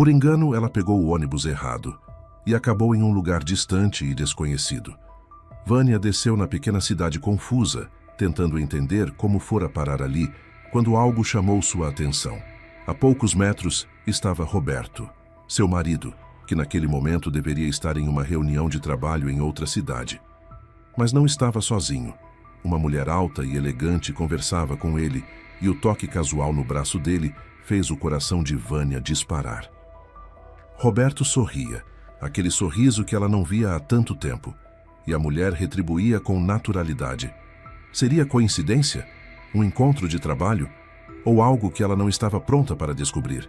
Por engano, ela pegou o ônibus errado e acabou em um lugar distante e desconhecido. Vânia desceu na pequena cidade confusa, tentando entender como fora parar ali, quando algo chamou sua atenção. A poucos metros estava Roberto, seu marido, que naquele momento deveria estar em uma reunião de trabalho em outra cidade. Mas não estava sozinho. Uma mulher alta e elegante conversava com ele, e o toque casual no braço dele fez o coração de Vânia disparar. Roberto sorria, aquele sorriso que ela não via há tanto tempo, e a mulher retribuía com naturalidade. Seria coincidência? Um encontro de trabalho? Ou algo que ela não estava pronta para descobrir?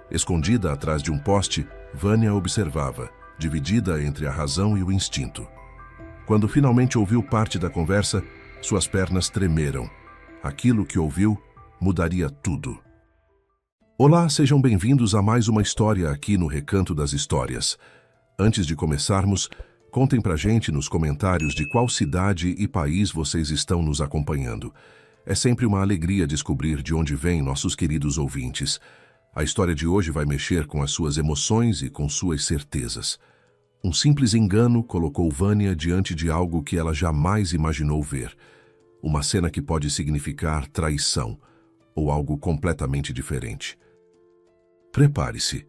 Escondida atrás de um poste, Vânia observava, dividida entre a razão e o instinto. Quando finalmente ouviu parte da conversa, suas pernas tremeram. Aquilo que ouviu mudaria tudo. Olá, sejam bem-vindos a mais uma história aqui no Recanto das Histórias. Antes de começarmos, contem pra gente nos comentários de qual cidade e país vocês estão nos acompanhando. É sempre uma alegria descobrir de onde vêm nossos queridos ouvintes. A história de hoje vai mexer com as suas emoções e com suas certezas. Um simples engano colocou Vânia diante de algo que ela jamais imaginou ver. Uma cena que pode significar traição, ou algo completamente diferente. Prepare-se.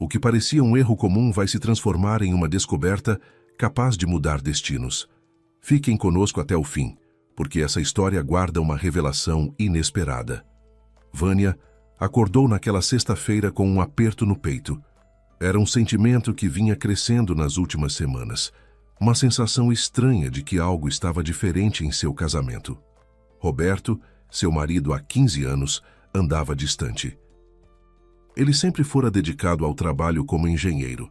O que parecia um erro comum vai se transformar em uma descoberta capaz de mudar destinos. Fiquem conosco até o fim, porque essa história guarda uma revelação inesperada. Vânia acordou naquela sexta-feira com um aperto no peito. Era um sentimento que vinha crescendo nas últimas semanas. Uma sensação estranha de que algo estava diferente em seu casamento. Roberto, seu marido há 15 anos, andava distante. Ele sempre fora dedicado ao trabalho como engenheiro,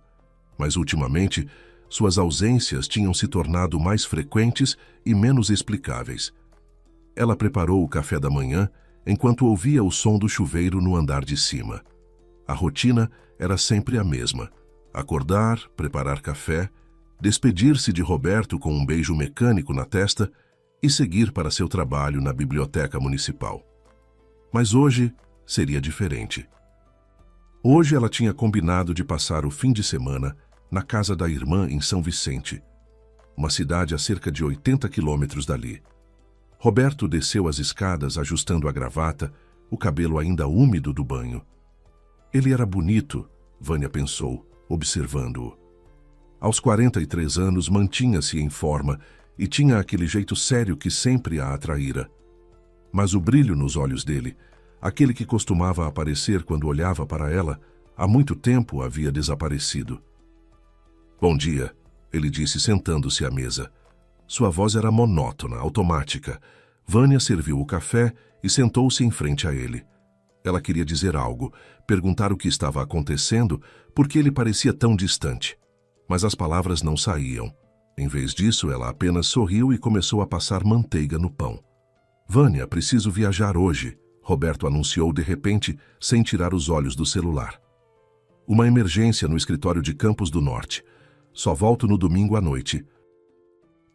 mas ultimamente suas ausências tinham se tornado mais frequentes e menos explicáveis. Ela preparou o café da manhã enquanto ouvia o som do chuveiro no andar de cima. A rotina era sempre a mesma: acordar, preparar café, despedir-se de Roberto com um beijo mecânico na testa e seguir para seu trabalho na biblioteca municipal. Mas hoje seria diferente. Hoje ela tinha combinado de passar o fim de semana na casa da irmã em São Vicente, uma cidade a cerca de 80 quilômetros dali. Roberto desceu as escadas ajustando a gravata, o cabelo ainda úmido do banho. Ele era bonito, Vânia pensou, observando-o. Aos 43 anos mantinha-se em forma e tinha aquele jeito sério que sempre a atraíra. Mas o brilho nos olhos dele, aquele que costumava aparecer quando olhava para ela, há muito tempo havia desaparecido. "Bom dia", ele disse sentando-se à mesa. Sua voz era monótona, automática. Vânia serviu o café e sentou-se em frente a ele. Ela queria dizer algo, perguntar o que estava acontecendo, porque ele parecia tão distante. Mas as palavras não saíam. Em vez disso, ela apenas sorriu e começou a passar manteiga no pão. "Vânia, preciso viajar hoje", Roberto anunciou de repente, sem tirar os olhos do celular. "Uma emergência no escritório de Campos do Norte. Só volto no domingo à noite."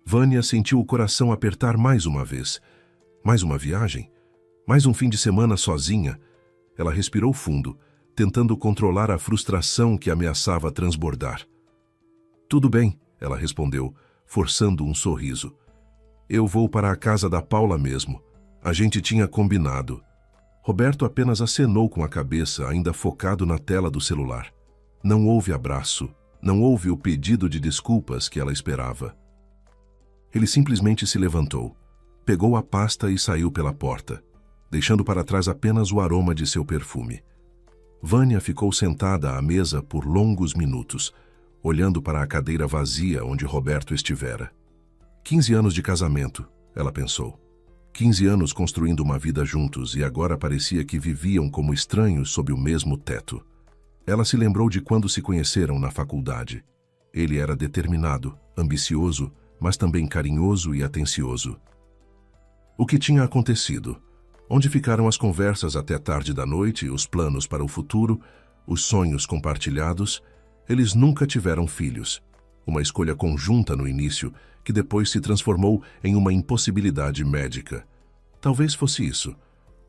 Vânia sentiu o coração apertar mais uma vez. Mais uma viagem? Mais um fim de semana sozinha? Ela respirou fundo, tentando controlar a frustração que ameaçava transbordar. "Tudo bem", ela respondeu, forçando um sorriso. "Eu vou para a casa da Paula mesmo. A gente tinha combinado." Roberto apenas acenou com a cabeça, ainda focado na tela do celular. Não houve abraço, não houve o pedido de desculpas que ela esperava. Ele simplesmente se levantou, pegou a pasta e saiu pela porta, deixando para trás apenas o aroma de seu perfume. Vânia ficou sentada à mesa por longos minutos, olhando para a cadeira vazia onde Roberto estivera. 15 anos de casamento, ela pensou. 15 anos construindo uma vida juntos e agora parecia que viviam como estranhos sob o mesmo teto. Ela se lembrou de quando se conheceram na faculdade. Ele era determinado, ambicioso, mas também carinhoso e atencioso. O que tinha acontecido? Onde ficaram as conversas até tarde da noite, os planos para o futuro, os sonhos compartilhados? Eles nunca tiveram filhos. Uma escolha conjunta no início, que depois se transformou em uma impossibilidade médica. Talvez fosse isso.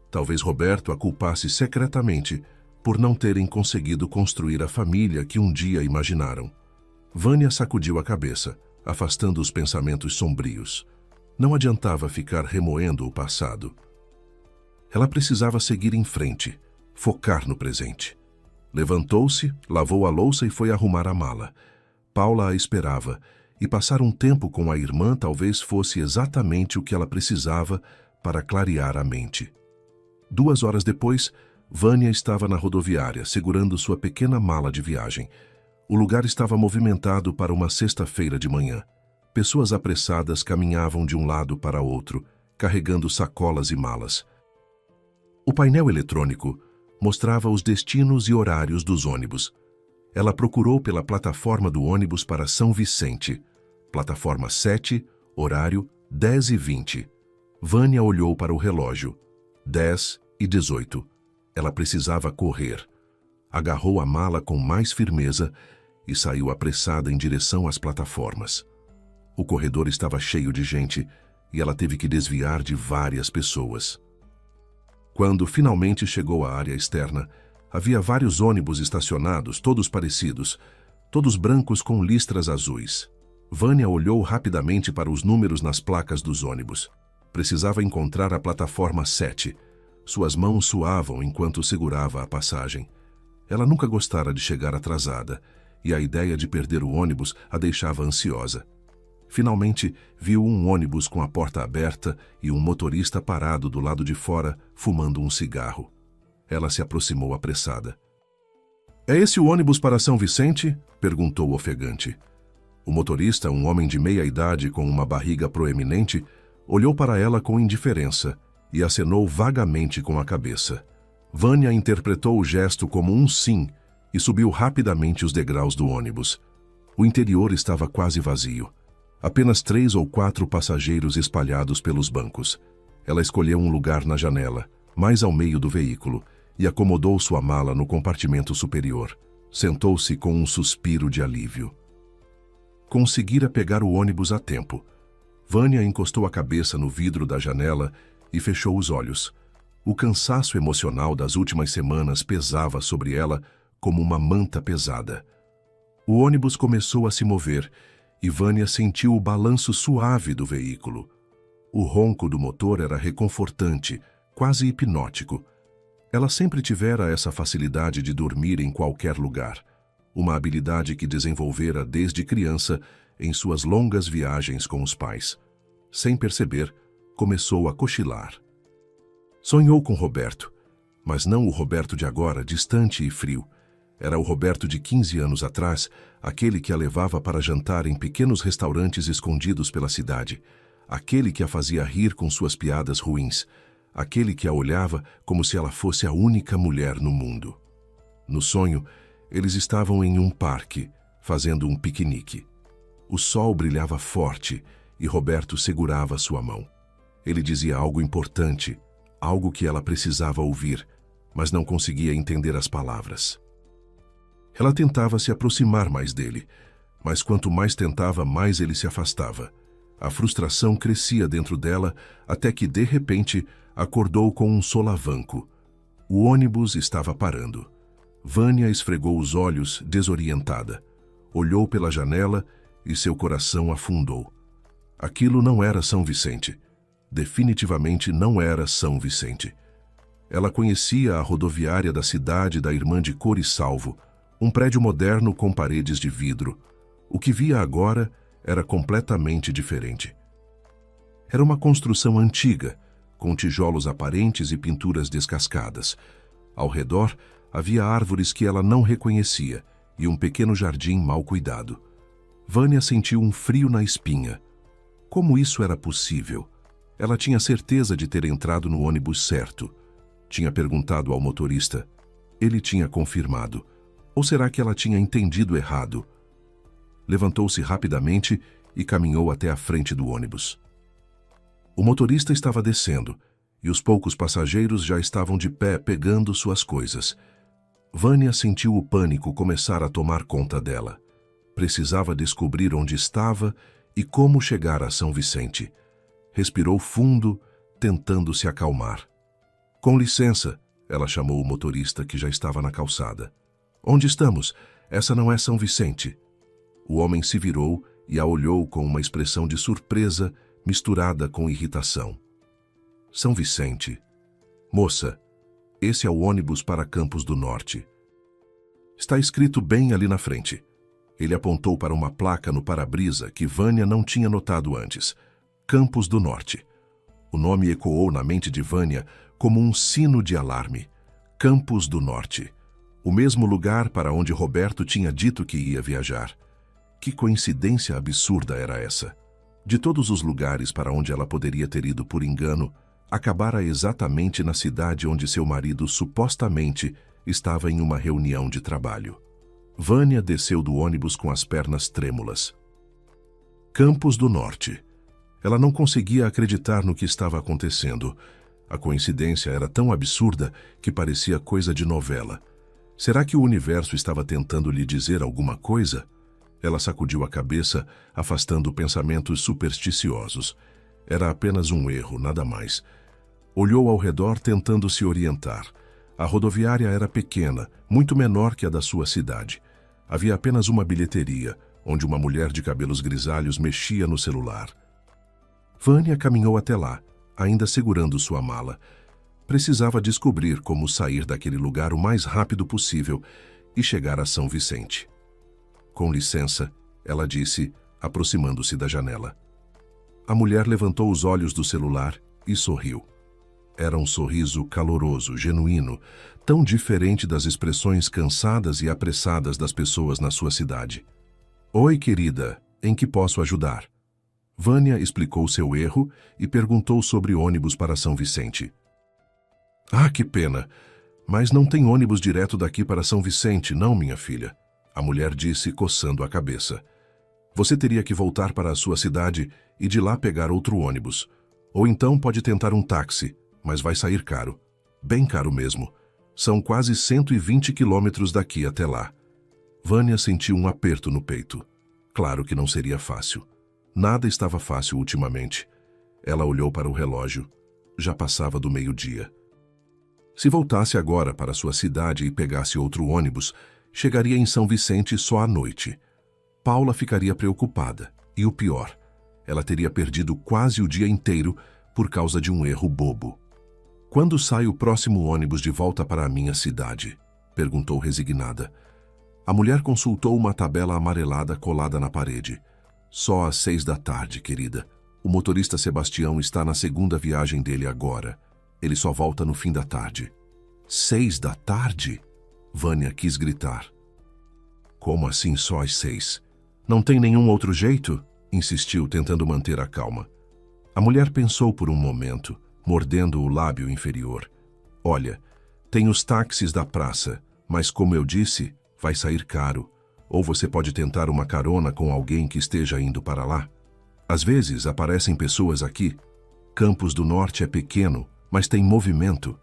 Talvez Roberto a culpasse secretamente, por não terem conseguido construir a família que um dia imaginaram. Vânia sacudiu a cabeça, afastando os pensamentos sombrios. Não adiantava ficar remoendo o passado. Ela precisava seguir em frente, focar no presente. Levantou-se, lavou a louça e foi arrumar a mala. Paula a esperava, e passar um tempo com a irmã talvez fosse exatamente o que ela precisava para clarear a mente. 2 horas depois, Vânia estava na rodoviária, segurando sua pequena mala de viagem. O lugar estava movimentado para uma sexta-feira de manhã. Pessoas apressadas caminhavam de um lado para outro, carregando sacolas e malas. O painel eletrônico mostrava os destinos e horários dos ônibus. Ela procurou pela plataforma do ônibus para São Vicente. Plataforma 7, horário 10h20. Vânia olhou para o relógio. 10h18. Ela precisava correr. Agarrou a mala com mais firmeza e saiu apressada em direção às plataformas. O corredor estava cheio de gente e ela teve que desviar de várias pessoas. Quando finalmente chegou à área externa, havia vários ônibus estacionados, todos parecidos, todos brancos com listras azuis. Vânia olhou rapidamente para os números nas placas dos ônibus. Precisava encontrar a plataforma 7. Suas mãos suavam enquanto segurava a passagem. Ela nunca gostara de chegar atrasada, e a ideia de perder o ônibus a deixava ansiosa. Finalmente, viu um ônibus com a porta aberta e um motorista parado do lado de fora, fumando um cigarro. Ela se aproximou apressada. "É esse o ônibus para São Vicente?" perguntou ofegante. O motorista, um homem de meia idade com uma barriga proeminente, olhou para ela com indiferença e acenou vagamente com a cabeça. Vânia interpretou o gesto como um sim e subiu rapidamente os degraus do ônibus. O interior estava quase vazio. Apenas 3 ou 4 passageiros espalhados pelos bancos. Ela escolheu um lugar na janela, mais ao meio do veículo, e acomodou sua mala no compartimento superior. Sentou-se com um suspiro de alívio. Conseguira pegar o ônibus a tempo. Vânia encostou a cabeça no vidro da janela e fechou os olhos. O cansaço emocional das últimas semanas pesava sobre ela como uma manta pesada. O ônibus começou a se mover e Vânia sentiu o balanço suave do veículo. O ronco do motor era reconfortante, quase hipnótico. Ela sempre tivera essa facilidade de dormir em qualquer lugar, uma habilidade que desenvolvera desde criança em suas longas viagens com os pais. Sem perceber, começou a cochilar. Sonhou com Roberto, mas não o Roberto de agora, distante e frio. Era o Roberto de 15 anos atrás, aquele que a levava para jantar em pequenos restaurantes escondidos pela cidade, aquele que a fazia rir com suas piadas ruins, aquele que a olhava como se ela fosse a única mulher no mundo. No sonho, eles estavam em um parque, fazendo um piquenique. O sol brilhava forte e Roberto segurava sua mão. Ele dizia algo importante, algo que ela precisava ouvir, mas não conseguia entender as palavras. Ela tentava se aproximar mais dele, mas quanto mais tentava, mais ele se afastava. A frustração crescia dentro dela até que, de repente, acordou com um solavanco. O ônibus estava parando. Vânia esfregou os olhos, desorientada. Olhou pela janela e seu coração afundou. Aquilo não era São Vicente. Definitivamente não era São Vicente. Ela conhecia a rodoviária da cidade da Irmã de Cor e Salvo, um prédio moderno com paredes de vidro. O que via agora era completamente diferente. Era uma construção antiga, com tijolos aparentes e pinturas descascadas. Ao redor, havia árvores que ela não reconhecia e um pequeno jardim mal cuidado. Vânia sentiu um frio na espinha. Como isso era possível? Ela tinha certeza de ter entrado no ônibus certo. Tinha perguntado ao motorista. Ele tinha confirmado. Ou será que ela tinha entendido errado? Levantou-se rapidamente e caminhou até a frente do ônibus. O motorista estava descendo e os poucos passageiros já estavam de pé pegando suas coisas. Vânia sentiu o pânico começar a tomar conta dela. Precisava descobrir onde estava e como chegar a São Vicente. Respirou fundo, tentando se acalmar. "Com licença", Ela chamou o motorista que já estava na calçada. Onde estamos? Essa não é São Vicente. O homem se virou e a olhou com uma expressão de surpresa misturada com irritação. São Vicente. Moça, esse é o ônibus para Campos do Norte. Está escrito bem ali na frente. Ele apontou para uma placa no para-brisa que Vânia não tinha notado antes. Campos do Norte. O nome ecoou na mente de Vânia como um sino de alarme. Campos do Norte. O mesmo lugar para onde Roberto tinha dito que ia viajar. Que coincidência absurda era essa? De todos os lugares para onde ela poderia ter ido por engano, acabara exatamente na cidade onde seu marido supostamente estava em uma reunião de trabalho. Vânia desceu do ônibus com as pernas trêmulas. Campos do Norte. Ela não conseguia acreditar no que estava acontecendo. A coincidência era tão absurda que parecia coisa de novela. Será que o universo estava tentando lhe dizer alguma coisa? Ela sacudiu a cabeça, afastando pensamentos supersticiosos. Era apenas um erro, nada mais. Olhou ao redor tentando se orientar. A rodoviária era pequena, muito menor que a da sua cidade. Havia apenas uma bilheteria, onde uma mulher de cabelos grisalhos mexia no celular. Vânia caminhou até lá, ainda segurando sua mala. Precisava descobrir como sair daquele lugar o mais rápido possível e chegar a São Vicente. Com licença, ela disse, aproximando-se da janela. A mulher levantou os olhos do celular e sorriu. Era um sorriso caloroso, genuíno, tão diferente das expressões cansadas e apressadas das pessoas na sua cidade. Oi, querida, em que posso ajudar? Vânia explicou seu erro e perguntou sobre ônibus para São Vicente. Ah, que pena! Mas não tem ônibus direto daqui para São Vicente, não, minha filha. A mulher disse, coçando a cabeça. Você teria que voltar para a sua cidade e de lá pegar outro ônibus. Ou então pode tentar um táxi, mas vai sair caro. Bem caro mesmo. São quase 120 quilômetros daqui até lá. Vânia sentiu um aperto no peito. Claro que não seria fácil. Nada estava fácil ultimamente. Ela olhou para o relógio. Já passava do meio-dia. Se voltasse agora para sua cidade e pegasse outro ônibus, chegaria em São Vicente só à noite. Paula ficaria preocupada. E o pior, ela teria perdido quase o dia inteiro por causa de um erro bobo. Quando sai o próximo ônibus de volta para a minha cidade? Perguntou resignada. A mulher consultou uma tabela amarelada colada na parede. Só às 6 da tarde, querida. O motorista Sebastião está na segunda viagem dele agora. Ele só volta no fim da tarde. 6 da tarde? Vânia quis gritar. Como assim só às 6? Não tem nenhum outro jeito? Insistiu, tentando manter a calma. A mulher pensou por um momento, mordendo o lábio inferior. Olha, tem os táxis da praça, mas como eu disse, vai sair caro. Ou você pode tentar uma carona com alguém que esteja indo para lá. Às vezes aparecem pessoas aqui. Campos do Norte é pequeno, mas tem movimento.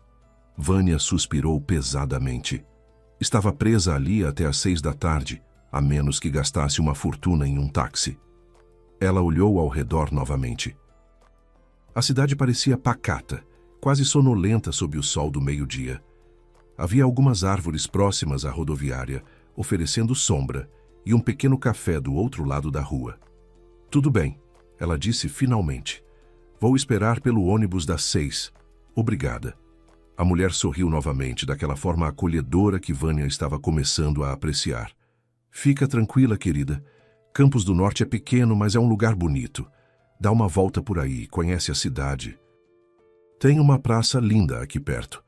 Vânia suspirou pesadamente. Estava presa ali até às 6 da tarde, a menos que gastasse uma fortuna em um táxi. Ela olhou ao redor novamente. A cidade parecia pacata, quase sonolenta sob o sol do meio-dia. Havia algumas árvores próximas à rodoviária, oferecendo sombra, e um pequeno café do outro lado da rua. Tudo bem, ela disse finalmente. Vou esperar pelo ônibus das 6. Obrigada. A mulher sorriu novamente, daquela forma acolhedora que Vânia estava começando a apreciar. Fica tranquila, querida. Campos do Norte é pequeno, mas é um lugar bonito. Dá uma volta por aí, conhece a cidade. Tem uma praça linda aqui perto.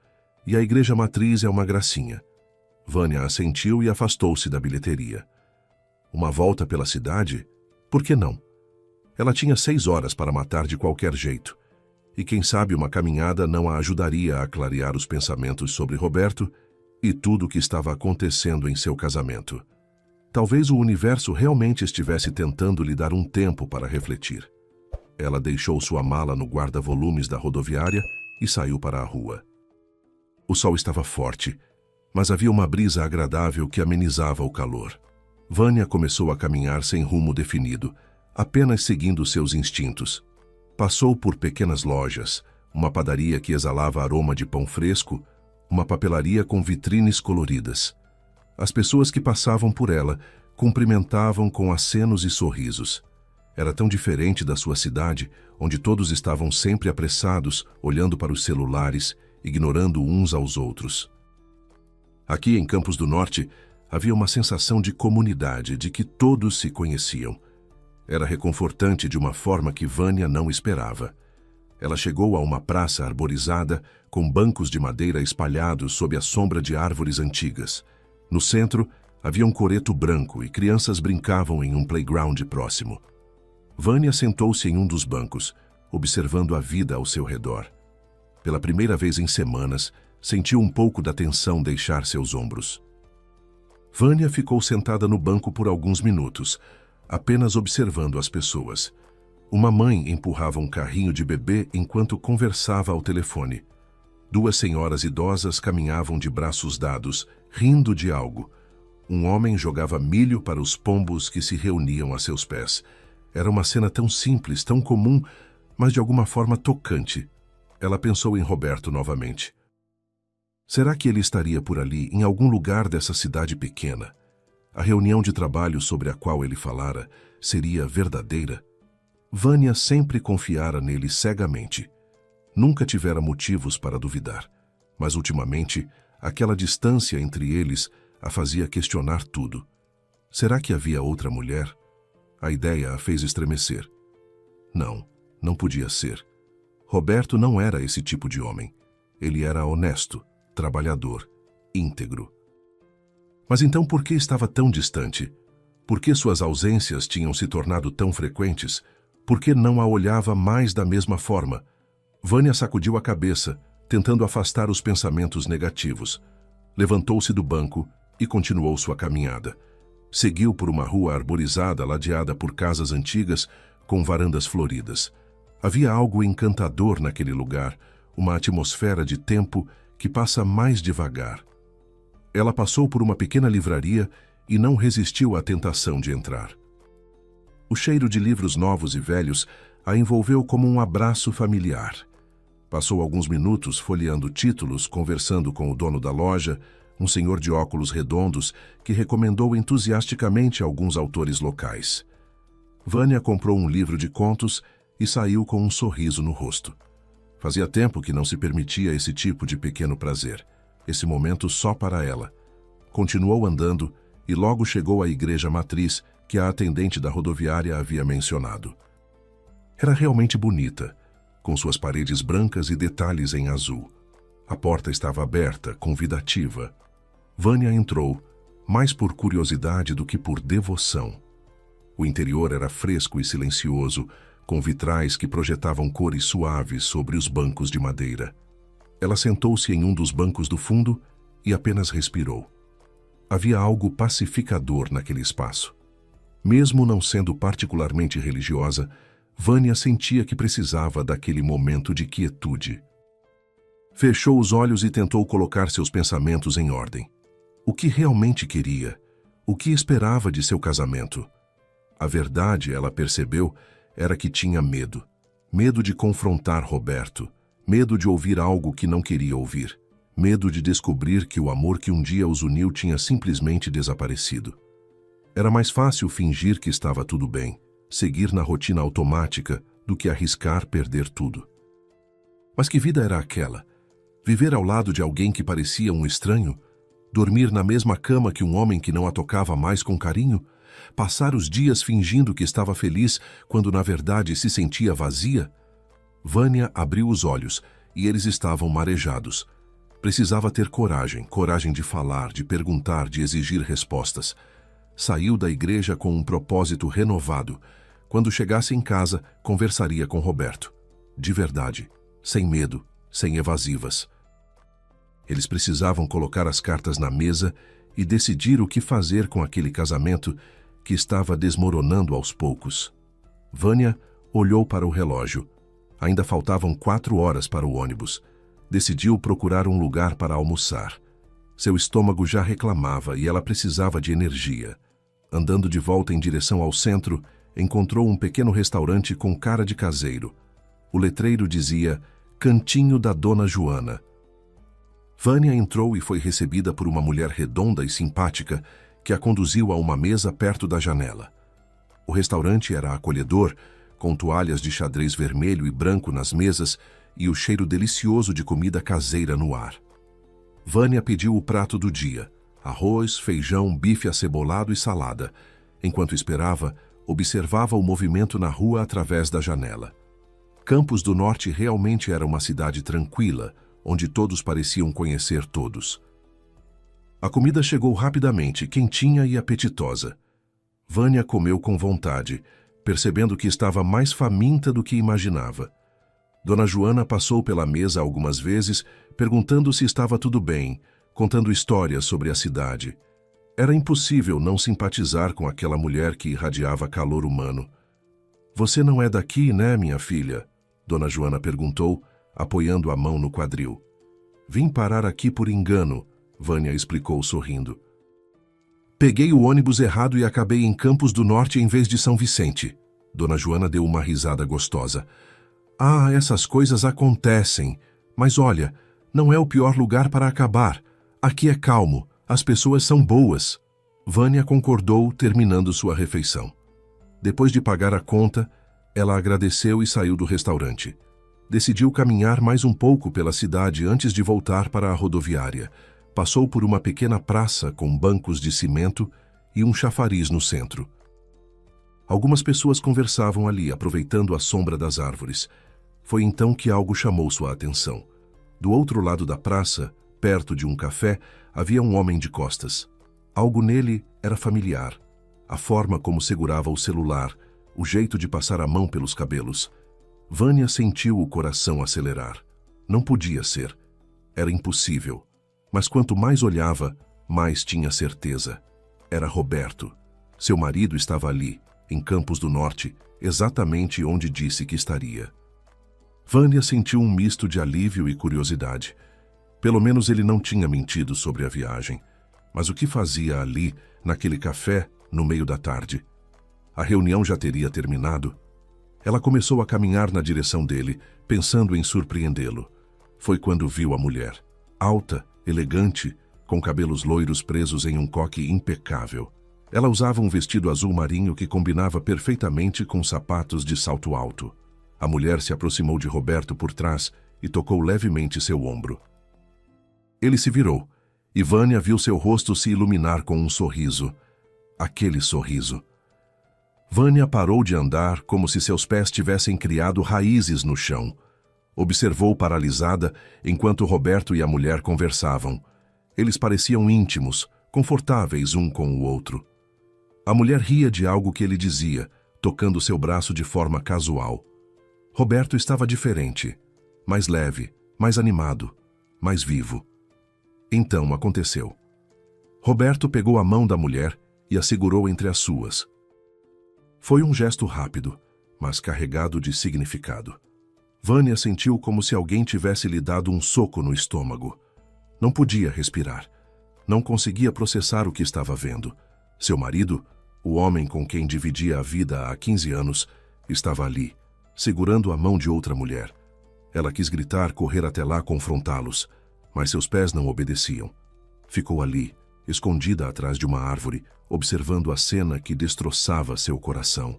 E a igreja matriz é uma gracinha. Vânia assentiu e afastou-se da bilheteria. Uma volta pela cidade? Por que não? Ela tinha 6 horas para matar de qualquer jeito. E quem sabe uma caminhada não a ajudaria a clarear os pensamentos sobre Roberto e tudo o que estava acontecendo em seu casamento. Talvez o universo realmente estivesse tentando lhe dar um tempo para refletir. Ela deixou sua mala no guarda-volumes da rodoviária e saiu para a rua. O sol estava forte, mas havia uma brisa agradável que amenizava o calor. Vânia começou a caminhar sem rumo definido, apenas seguindo seus instintos. Passou por pequenas lojas, uma padaria que exalava aroma de pão fresco, uma papelaria com vitrines coloridas. As pessoas que passavam por ela cumprimentavam com acenos e sorrisos. Era tão diferente da sua cidade, onde todos estavam sempre apressados, olhando para os celulares, ignorando uns aos outros. Aqui em Campos do Norte, havia uma sensação de comunidade, de que todos se conheciam. Era reconfortante de uma forma que Vânia não esperava. Ela chegou a uma praça arborizada, com bancos de madeira espalhados sob a sombra de árvores antigas. No centro, havia um coreto branco e crianças brincavam em um playground próximo. Vânia sentou-se em um dos bancos, observando a vida ao seu redor. Pela primeira vez em semanas, sentiu um pouco da tensão deixar seus ombros. Vânia ficou sentada no banco por alguns minutos, apenas observando as pessoas. Uma mãe empurrava um carrinho de bebê enquanto conversava ao telefone. Duas senhoras idosas caminhavam de braços dados, rindo de algo. Um homem jogava milho para os pombos que se reuniam a seus pés. Era uma cena tão simples, tão comum, mas de alguma forma tocante. Ela pensou em Roberto novamente. Será que ele estaria por ali, em algum lugar dessa cidade pequena? A reunião de trabalho sobre a qual ele falara seria verdadeira? Vânia sempre confiara nele cegamente. Nunca tivera motivos para duvidar, mas ultimamente, aquela distância entre eles a fazia questionar tudo. Será que havia outra mulher? A ideia a fez estremecer. Não, não podia ser. Roberto não era esse tipo de homem. Ele era honesto, trabalhador, íntegro. Mas então por que estava tão distante? Por que suas ausências tinham se tornado tão frequentes? Por que não a olhava mais da mesma forma? Vânia sacudiu a cabeça, tentando afastar os pensamentos negativos. Levantou-se do banco e continuou sua caminhada. Seguiu por uma rua arborizada ladeada por casas antigas com varandas floridas. Havia algo encantador naquele lugar, uma atmosfera de tempo que passa mais devagar. Ela passou por uma pequena livraria e não resistiu à tentação de entrar. O cheiro de livros novos e velhos a envolveu como um abraço familiar. Passou alguns minutos folheando títulos, conversando com o dono da loja, um senhor de óculos redondos que recomendou entusiasticamente alguns autores locais. Vânia comprou um livro de contos e saiu com um sorriso no rosto. Fazia tempo que não se permitia esse tipo de pequeno prazer, esse momento só para ela. Continuou andando e logo chegou à igreja matriz que a atendente da rodoviária havia mencionado. Era realmente bonita, com suas paredes brancas e detalhes em azul. A porta estava aberta, convidativa. Vânia entrou, mais por curiosidade do que por devoção. O interior era fresco e silencioso, com vitrais que projetavam cores suaves sobre os bancos de madeira. Ela sentou-se em um dos bancos do fundo e apenas respirou. Havia algo pacificador naquele espaço. Mesmo não sendo particularmente religiosa, Vânia sentia que precisava daquele momento de quietude. Fechou os olhos e tentou colocar seus pensamentos em ordem. O que realmente queria? O que esperava de seu casamento? A verdade, ela percebeu, era que tinha medo. Medo de confrontar Roberto. Medo de ouvir algo que não queria ouvir. Medo de descobrir que o amor que um dia os uniu tinha simplesmente desaparecido. Era mais fácil fingir que estava tudo bem, seguir na rotina automática, do que arriscar perder tudo. Mas que vida era aquela? Viver ao lado de alguém que parecia um estranho? Dormir na mesma cama que um homem que não a tocava mais com carinho? Passar os dias fingindo que estava feliz quando na verdade se sentia vazia? Vânia abriu os olhos e eles estavam marejados. Precisava ter coragem, coragem de falar, de perguntar, de exigir respostas. Saiu da igreja com um propósito renovado. Quando chegasse em casa, conversaria com Roberto. De verdade, sem medo, sem evasivas. Eles precisavam colocar as cartas na mesa e decidir o que fazer com aquele casamento que estava desmoronando aos poucos. Vânia olhou para o relógio. Ainda faltavam 4 horas para o ônibus. Decidiu procurar um lugar para almoçar. Seu estômago já reclamava e ela precisava de energia. Andando de volta em direção ao centro, encontrou um pequeno restaurante com cara de caseiro. O letreiro dizia Cantinho da Dona Joana. Vânia entrou e foi recebida por uma mulher redonda e simpática que a conduziu a uma mesa perto da janela. O restaurante era acolhedor, com toalhas de xadrez vermelho e branco nas mesas e o cheiro delicioso de comida caseira no ar. Vânia pediu o prato do dia: arroz, feijão, bife acebolado e salada. Enquanto esperava, observava o movimento na rua através da janela. Campos do Norte realmente era uma cidade tranquila, onde todos pareciam conhecer todos. A comida chegou rapidamente, quentinha e apetitosa. Vânia comeu com vontade, percebendo que estava mais faminta do que imaginava. Dona Joana passou pela mesa algumas vezes, perguntando se estava tudo bem, contando histórias sobre a cidade. Era impossível não simpatizar com aquela mulher que irradiava calor humano. "Você não é daqui, né, minha filha?" Dona Joana perguntou, apoiando a mão no quadril. "Vim parar aqui por engano", Vânia explicou sorrindo. "Peguei o ônibus errado e acabei em Campos do Norte em vez de São Vicente." Dona Joana deu uma risada gostosa. "Ah, essas coisas acontecem. Mas olha, não é o pior lugar para acabar. Aqui é calmo, as pessoas são boas." Vânia concordou, terminando sua refeição. Depois de pagar a conta, ela agradeceu e saiu do restaurante. Decidiu caminhar mais um pouco pela cidade antes de voltar para a rodoviária. Passou por uma pequena praça com bancos de cimento e um chafariz no centro. Algumas pessoas conversavam ali, aproveitando a sombra das árvores. Foi então que algo chamou sua atenção. Do outro lado da praça, perto de um café, havia um homem de costas. Algo nele era familiar. A forma como segurava o celular, o jeito de passar a mão pelos cabelos. Vânia sentiu o coração acelerar. Não podia ser. Era impossível. Mas quanto mais olhava, mais tinha certeza. Era Roberto. Seu marido estava ali, em Campos do Norte, exatamente onde disse que estaria. Vânia sentiu um misto de alívio e curiosidade. Pelo menos ele não tinha mentido sobre a viagem. Mas o que fazia ali, naquele café, no meio da tarde? A reunião já teria terminado. Ela começou a caminhar na direção dele, pensando em surpreendê-lo. Foi quando viu a mulher. Alta, elegante, com cabelos loiros presos em um coque impecável. Ela usava um vestido azul marinho que combinava perfeitamente com sapatos de salto alto. A mulher se aproximou de Roberto por trás e tocou levemente seu ombro. Ele se virou, e Vânia viu seu rosto se iluminar com um sorriso. Aquele sorriso. Vânia parou de andar como se seus pés tivessem criado raízes no chão. Observou paralisada enquanto Roberto e a mulher conversavam. Eles pareciam íntimos, confortáveis um com o outro. A mulher ria de algo que ele dizia, tocando seu braço de forma casual. Roberto estava diferente, mais leve, mais animado, mais vivo. Então aconteceu. Roberto pegou a mão da mulher e a segurou entre as suas. Foi um gesto rápido, mas carregado de significado. Vânia sentiu como se alguém tivesse lhe dado um soco no estômago. Não podia respirar. Não conseguia processar o que estava vendo. Seu marido, o homem com quem dividia a vida há 15 anos, estava ali, segurando a mão de outra mulher. Ela quis gritar, correr até lá, confrontá-los, mas seus pés não obedeciam. Ficou ali, escondida atrás de uma árvore, observando a cena que destroçava seu coração.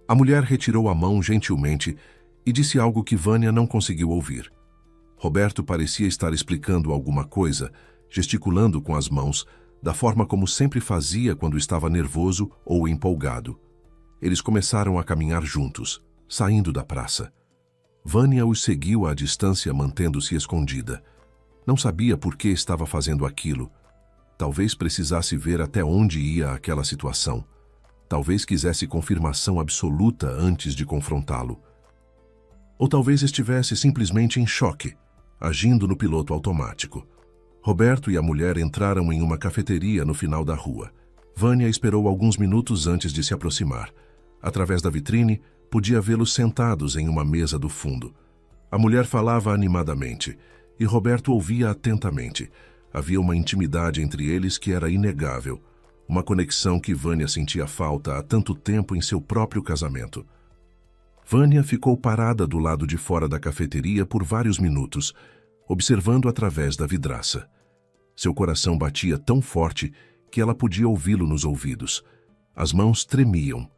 A mulher retirou a mão gentilmente e disse algo que Vânia não conseguiu ouvir. Roberto parecia estar explicando alguma coisa, gesticulando com as mãos, da forma como sempre fazia quando estava nervoso ou empolgado. Eles começaram a caminhar juntos, saindo da praça. Vânia os seguiu à distância, mantendo-se escondida. Não sabia por que estava fazendo aquilo. Talvez precisasse ver até onde ia aquela situação. Talvez quisesse confirmação absoluta antes de confrontá-lo. Ou talvez estivesse simplesmente em choque, agindo no piloto automático. Roberto e a mulher entraram em uma cafeteria no final da rua. Vânia esperou alguns minutos antes de se aproximar. Através da vitrine, podia vê-los sentados em uma mesa do fundo. A mulher falava animadamente, e Roberto ouvia atentamente. Havia uma intimidade entre eles que era inegável, uma conexão que Vânia sentia falta há tanto tempo em seu próprio casamento. Vânia ficou parada do lado de fora da cafeteria por vários minutos, observando através da vidraça. Seu coração batia tão forte que ela podia ouvi-lo nos ouvidos. As mãos tremiam.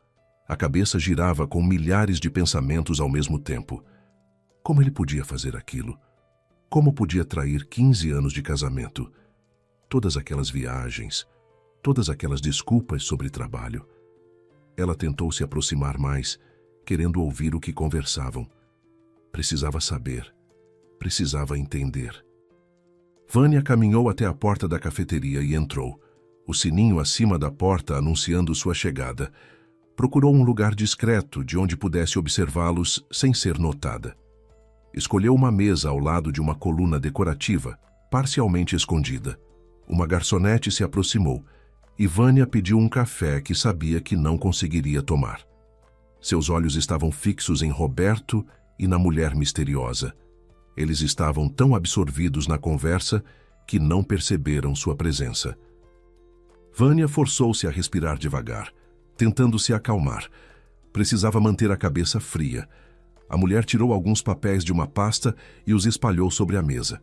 A cabeça girava com milhares de pensamentos ao mesmo tempo. Como ele podia fazer aquilo? Como podia trair 15 anos de casamento? Todas aquelas viagens, todas aquelas desculpas sobre trabalho. Ela tentou se aproximar mais, querendo ouvir o que conversavam. Precisava saber. Precisava entender. Vânia caminhou até a porta da cafeteria e entrou. O sininho acima da porta anunciando sua chegada. Procurou um lugar discreto de onde pudesse observá-los sem ser notada. Escolheu uma mesa ao lado de uma coluna decorativa, parcialmente escondida. Uma garçonete se aproximou e Vânia pediu um café que sabia que não conseguiria tomar. Seus olhos estavam fixos em Roberto e na mulher misteriosa. Eles estavam tão absorvidos na conversa que não perceberam sua presença. Vânia forçou-se a respirar devagar, tentando se acalmar. Precisava manter a cabeça fria. A mulher tirou alguns papéis de uma pasta e os espalhou sobre a mesa.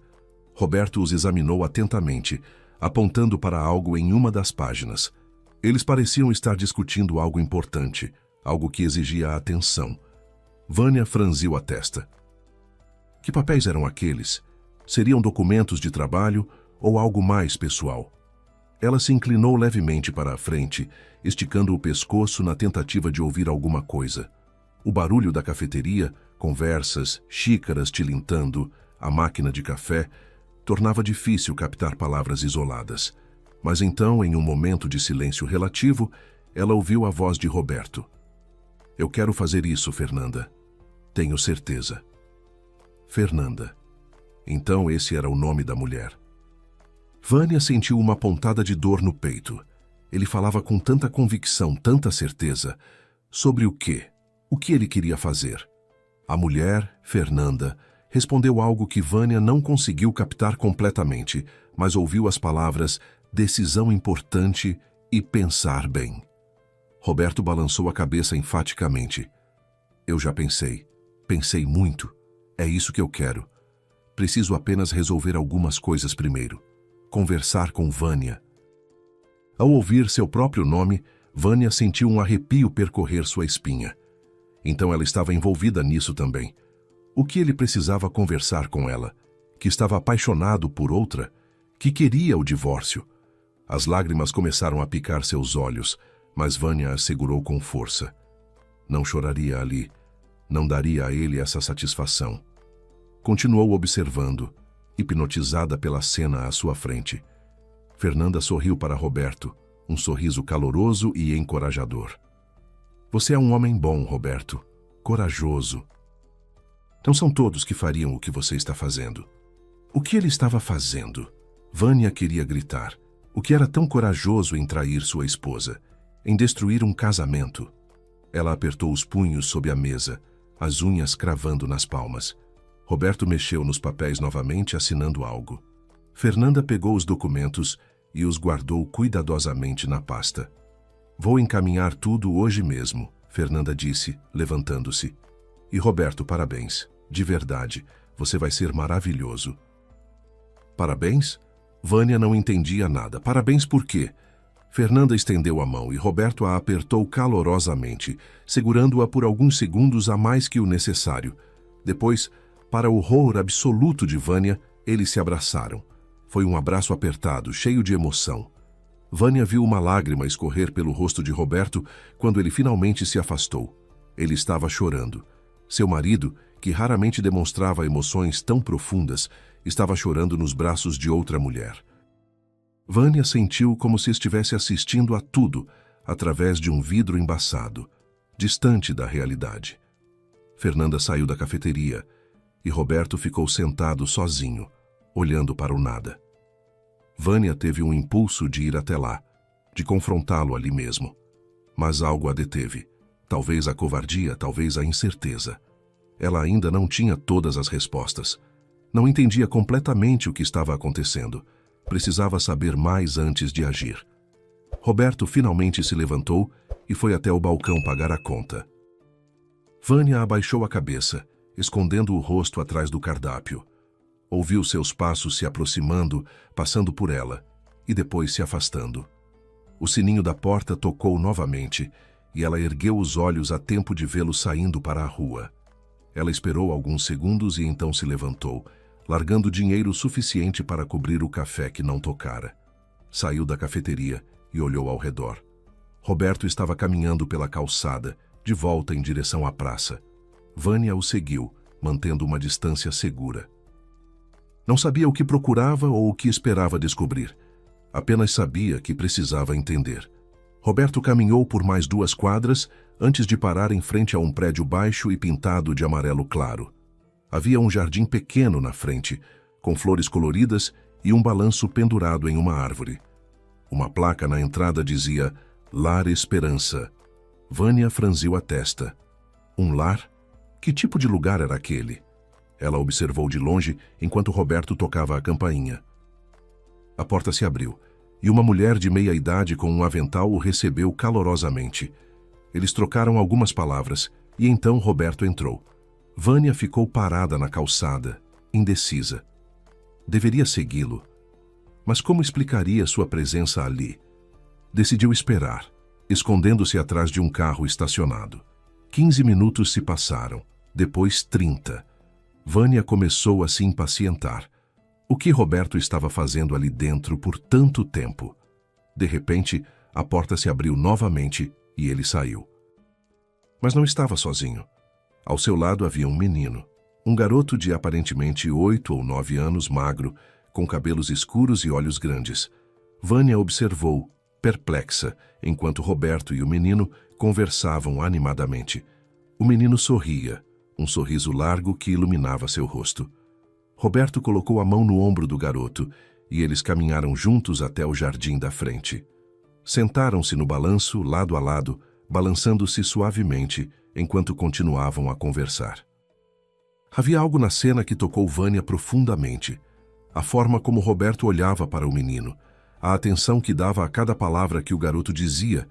Roberto os examinou atentamente, apontando para algo em uma das páginas. Eles pareciam estar discutindo algo importante, algo que exigia atenção. Vânia franziu a testa. Que papéis eram aqueles? Seriam documentos de trabalho ou algo mais pessoal? Ela se inclinou levemente para a frente, esticando o pescoço na tentativa de ouvir alguma coisa. O barulho da cafeteria, conversas, xícaras tilintando, a máquina de café, tornava difícil captar palavras isoladas. Mas então, em um momento de silêncio relativo, ela ouviu a voz de Roberto. Eu quero fazer isso, Fernanda. Tenho certeza. Fernanda. Então esse era o nome da mulher. Vânia sentiu uma pontada de dor no peito. Ele falava com tanta convicção, tanta certeza. Sobre o quê? O que ele queria fazer? A mulher, Fernanda, respondeu algo que Vânia não conseguiu captar completamente, mas ouviu as palavras decisão importante e pensar bem. Roberto balançou a cabeça enfaticamente. Eu já pensei. Pensei muito. É isso que eu quero. Preciso apenas resolver algumas coisas primeiro. Conversar com Vânia. Ao ouvir seu próprio nome, Vânia sentiu um arrepio percorrer sua espinha. Então ela estava envolvida nisso também. O que ele precisava conversar com ela? Que estava apaixonado por outra? Que queria o divórcio? As lágrimas começaram a picar seus olhos, mas Vânia as segurou com força. Não choraria ali. Não daria a ele essa satisfação. Continuou observando, hipnotizada pela cena à sua frente. Fernanda sorriu para Roberto, um sorriso caloroso e encorajador. Você é um homem bom, Roberto. Corajoso. Não são todos que fariam o que você está fazendo. O que ele estava fazendo? Vânia queria gritar. O que era tão corajoso em trair sua esposa? Em destruir um casamento? Ela apertou os punhos sob a mesa, as unhas cravando nas palmas. Roberto mexeu nos papéis novamente, assinando algo. Fernanda pegou os documentos e os guardou cuidadosamente na pasta. Vou encaminhar tudo hoje mesmo, Fernanda disse, levantando-se. E Roberto, parabéns. De verdade, você vai ser maravilhoso. Parabéns? Vânia não entendia nada. Parabéns por quê? Fernanda estendeu a mão e Roberto a apertou calorosamente, segurando-a por alguns segundos a mais que o necessário. Depois, para o horror absoluto de Vânia, eles se abraçaram. Foi um abraço apertado, cheio de emoção. Vânia viu uma lágrima escorrer pelo rosto de Roberto quando ele finalmente se afastou. Ele estava chorando. Seu marido, que raramente demonstrava emoções tão profundas, estava chorando nos braços de outra mulher. Vânia sentiu como se estivesse assistindo a tudo através de um vidro embaçado, distante da realidade. Fernanda saiu da cafeteria e Roberto ficou sentado sozinho, olhando para o nada. Vânia teve um impulso de ir até lá, de confrontá-lo ali mesmo. Mas algo a deteve. Talvez a covardia, talvez a incerteza. Ela ainda não tinha todas as respostas. Não entendia completamente o que estava acontecendo. Precisava saber mais antes de agir. Roberto finalmente se levantou e foi até o balcão pagar a conta. Vânia abaixou a cabeça, escondendo o rosto atrás do cardápio. Ouviu seus passos se aproximando, passando por ela, e depois se afastando. O sininho da porta tocou novamente, e ela ergueu os olhos a tempo de vê-lo saindo para a rua. Ela esperou alguns segundos e então se levantou, largando dinheiro suficiente para cobrir o café que não tocara. Saiu da cafeteria e olhou ao redor. Roberto estava caminhando pela calçada, de volta em direção à praça. Vânia o seguiu, mantendo uma distância segura. Não sabia o que procurava ou o que esperava descobrir. Apenas sabia que precisava entender. Roberto caminhou por mais 2 quadras antes de parar em frente a um prédio baixo e pintado de amarelo claro. Havia um jardim pequeno na frente, com flores coloridas e um balanço pendurado em uma árvore. Uma placa na entrada dizia Lar Esperança. Vânia franziu a testa. Um lar? Que tipo de lugar era aquele? Ela observou de longe enquanto Roberto tocava a campainha. A porta se abriu, e uma mulher de meia idade com um avental o recebeu calorosamente. Eles trocaram algumas palavras, e então Roberto entrou. Vânia ficou parada na calçada, indecisa. Deveria segui-lo. Mas como explicaria sua presença ali? Decidiu esperar, escondendo-se atrás de um carro estacionado. 15 minutos se passaram, depois 30. Vânia começou a se impacientar. O que Roberto estava fazendo ali dentro por tanto tempo? De repente, a porta se abriu novamente e ele saiu. Mas não estava sozinho. Ao seu lado havia um menino, um garoto de aparentemente 8 ou 9 anos, magro, com cabelos escuros e olhos grandes. Vânia observou, perplexa, enquanto Roberto e o menino conversavam animadamente. O menino sorria, um sorriso largo que iluminava seu rosto. Roberto colocou a mão no ombro do garoto e eles caminharam juntos até o jardim da frente. Sentaram-se no balanço, lado a lado, balançando-se suavemente enquanto continuavam a conversar. Havia algo na cena que tocou Vânia profundamente. A forma como Roberto olhava para o menino, a atenção que dava a cada palavra que o garoto dizia,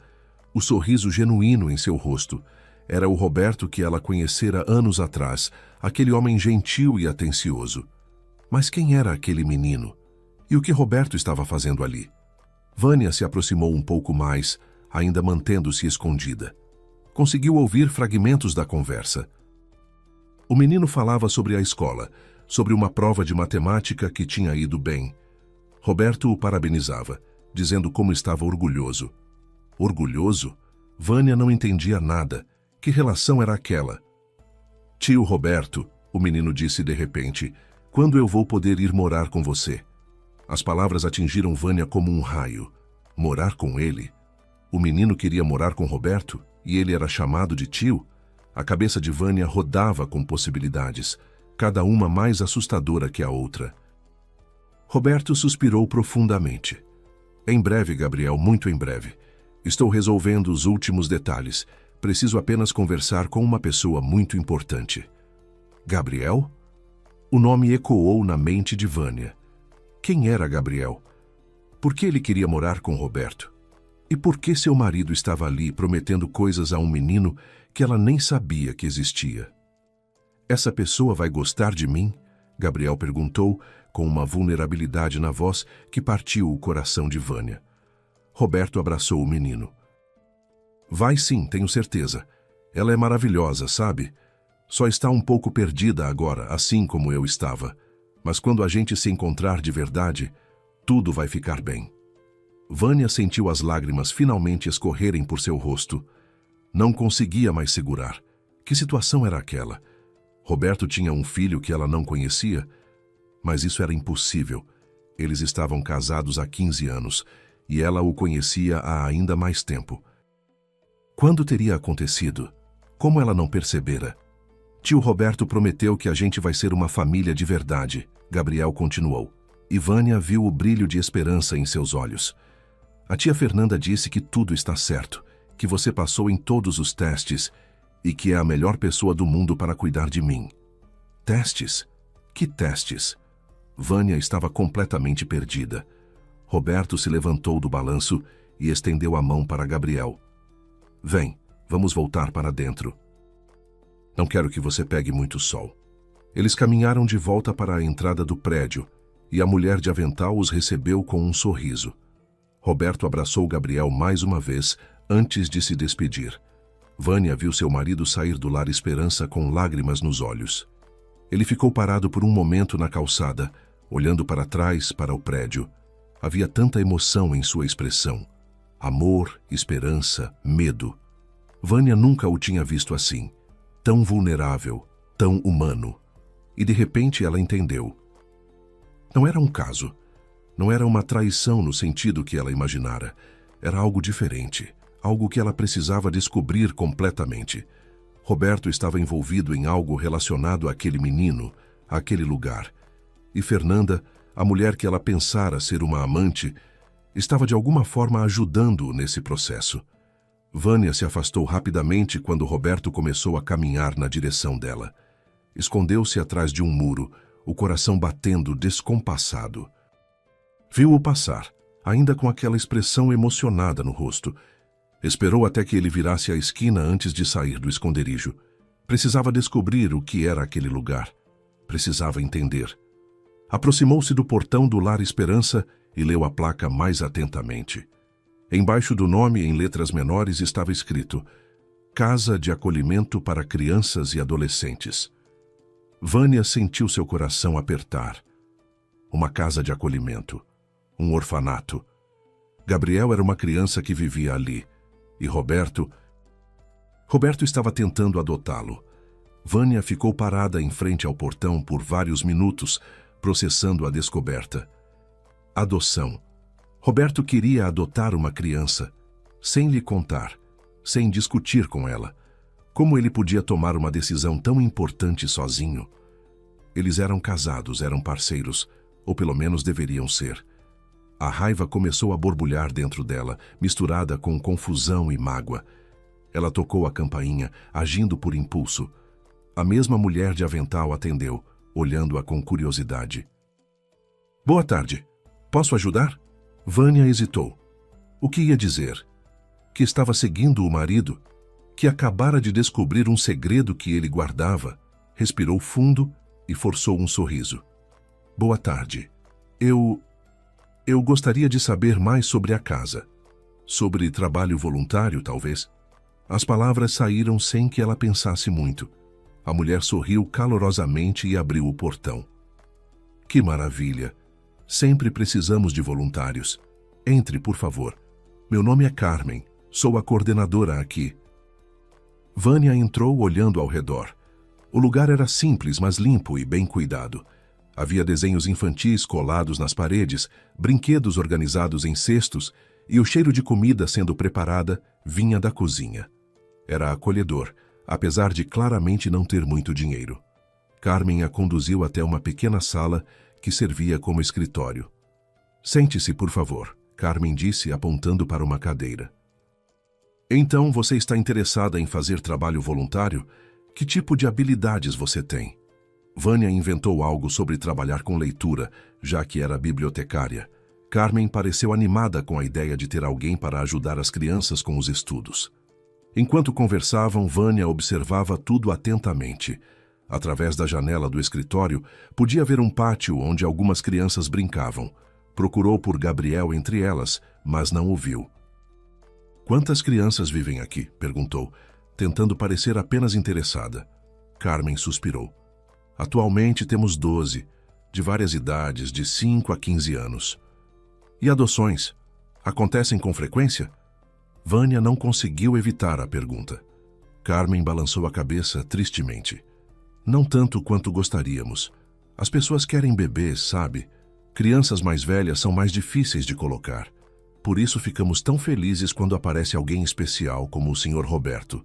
o sorriso genuíno em seu rosto. Era o Roberto que ela conhecera anos atrás, aquele homem gentil e atencioso. Mas quem era aquele menino? E o que Roberto estava fazendo ali? Vânia se aproximou um pouco mais, ainda mantendo-se escondida. Conseguiu ouvir fragmentos da conversa. O menino falava sobre a escola, sobre uma prova de matemática que tinha ido bem. Roberto o parabenizava, dizendo como estava orgulhoso. Orgulhoso? Vânia não entendia nada. Que relação era aquela? Tio Roberto, o menino disse de repente, quando eu vou poder ir morar com você? As palavras atingiram Vânia como um raio. Morar com ele? O menino queria morar com Roberto e ele era chamado de tio? A cabeça de Vânia rodava com possibilidades, cada uma mais assustadora que a outra. Roberto suspirou profundamente. Em breve, Gabriel, muito em breve. Estou resolvendo os últimos detalhes. Preciso apenas conversar com uma pessoa muito importante. Gabriel? O nome ecoou na mente de Vânia. Quem era Gabriel? Por que ele queria morar com Roberto? E por que seu marido estava ali prometendo coisas a um menino que ela nem sabia que existia? Essa pessoa vai gostar de mim? Gabriel perguntou, com uma vulnerabilidade na voz que partiu o coração de Vânia. Roberto abraçou o menino. Vai sim, tenho certeza. Ela é maravilhosa, sabe? Só está um pouco perdida agora, assim como eu estava. Mas quando a gente se encontrar de verdade, tudo vai ficar bem. Vânia sentiu as lágrimas finalmente escorrerem por seu rosto. Não conseguia mais segurar. Que situação era aquela? Roberto tinha um filho que ela não conhecia? Mas isso era impossível. Eles estavam casados há 15 anos e ela o conhecia há ainda mais tempo. Quando teria acontecido? Como ela não percebera? Tio Roberto prometeu que a gente vai ser uma família de verdade, Gabriel continuou. E Vânia viu o brilho de esperança em seus olhos. A tia Fernanda disse que tudo está certo, que você passou em todos os testes e que é a melhor pessoa do mundo para cuidar de mim. Testes? Que testes? Vânia estava completamente perdida. Roberto se levantou do balanço e estendeu a mão para Gabriel. Vem, vamos voltar para dentro. Não quero que você pegue muito sol. Eles caminharam de volta para a entrada do prédio e a mulher de avental os recebeu com um sorriso. Roberto abraçou Gabriel mais uma vez antes de se despedir. Vânia viu seu marido sair do Lar Esperança com lágrimas nos olhos. Ele ficou parado por um momento na calçada, olhando para trás para o prédio. Havia tanta emoção em sua expressão. Amor, esperança, medo. Vânia nunca o tinha visto assim. Tão vulnerável, tão humano. E de repente ela entendeu. Não era um caso. Não era uma traição no sentido que ela imaginara. Era algo diferente. Algo que ela precisava descobrir completamente. Roberto estava envolvido em algo relacionado àquele menino, àquele lugar. E Fernanda, a mulher que ela pensara ser uma amante, estava de alguma forma ajudando-o nesse processo. Vânia se afastou rapidamente quando Roberto começou a caminhar na direção dela. Escondeu-se atrás de um muro, o coração batendo descompassado. Viu-o passar, ainda com aquela expressão emocionada no rosto. Esperou até que ele virasse a esquina antes de sair do esconderijo. Precisava descobrir o que era aquele lugar. Precisava entender. Aproximou-se do portão do Lar Esperança e leu a placa mais atentamente. Embaixo do nome, em letras menores, estava escrito: Casa de Acolhimento para Crianças e Adolescentes. Vânia sentiu seu coração apertar. Uma casa de acolhimento. Um orfanato. Gabriel era uma criança que vivia ali. E Roberto estava tentando adotá-lo. Vânia ficou parada em frente ao portão por vários minutos, processando a descoberta. Adoção. Roberto queria adotar uma criança, sem lhe contar, sem discutir com ela. Como ele podia tomar uma decisão tão importante sozinho? Eles eram casados, eram parceiros, ou pelo menos deveriam ser. A raiva começou a borbulhar dentro dela, misturada com confusão e mágoa. Ela tocou a campainha, agindo por impulso. A mesma mulher de avental atendeu, olhando-a com curiosidade. Boa tarde. Posso ajudar? Vânia hesitou. O que ia dizer? Que estava seguindo o marido? Que acabara de descobrir um segredo que ele guardava? Respirou fundo e forçou um sorriso. Boa tarde. Eu gostaria de saber mais sobre a casa. Sobre trabalho voluntário, talvez. As palavras saíram sem que ela pensasse muito. A mulher sorriu calorosamente e abriu o portão. Que maravilha! Sempre precisamos de voluntários. Entre, por favor. Meu nome é Carmen. Sou a coordenadora aqui. Vânia entrou olhando ao redor. O lugar era simples, mas limpo e bem cuidado. Havia desenhos infantis colados nas paredes, brinquedos organizados em cestos e o cheiro de comida sendo preparada vinha da cozinha. Era acolhedor, apesar de claramente não ter muito dinheiro. Carmen a conduziu até uma pequena sala que servia como escritório. Sente-se, por favor, Carmen disse, apontando para uma cadeira. Então, você está interessada em fazer trabalho voluntário? Que tipo de habilidades você tem? Vânia inventou algo sobre trabalhar com leitura, já que era bibliotecária. Carmen pareceu animada com a ideia de ter alguém para ajudar as crianças com os estudos. Enquanto conversavam, Vânia observava tudo atentamente. Através da janela do escritório, podia ver um pátio onde algumas crianças brincavam. Procurou por Gabriel entre elas, mas não o viu. Quantas crianças vivem aqui? Perguntou, tentando parecer apenas interessada. Carmen suspirou. Atualmente temos 12, de várias idades, de 5 a 15 anos. E adoções? Acontecem com frequência? Vânia não conseguiu evitar a pergunta. Carmen balançou a cabeça tristemente. Não tanto quanto gostaríamos. As pessoas querem bebês, sabe? Crianças mais velhas são mais difíceis de colocar. Por isso ficamos tão felizes quando aparece alguém especial como o Sr. Roberto.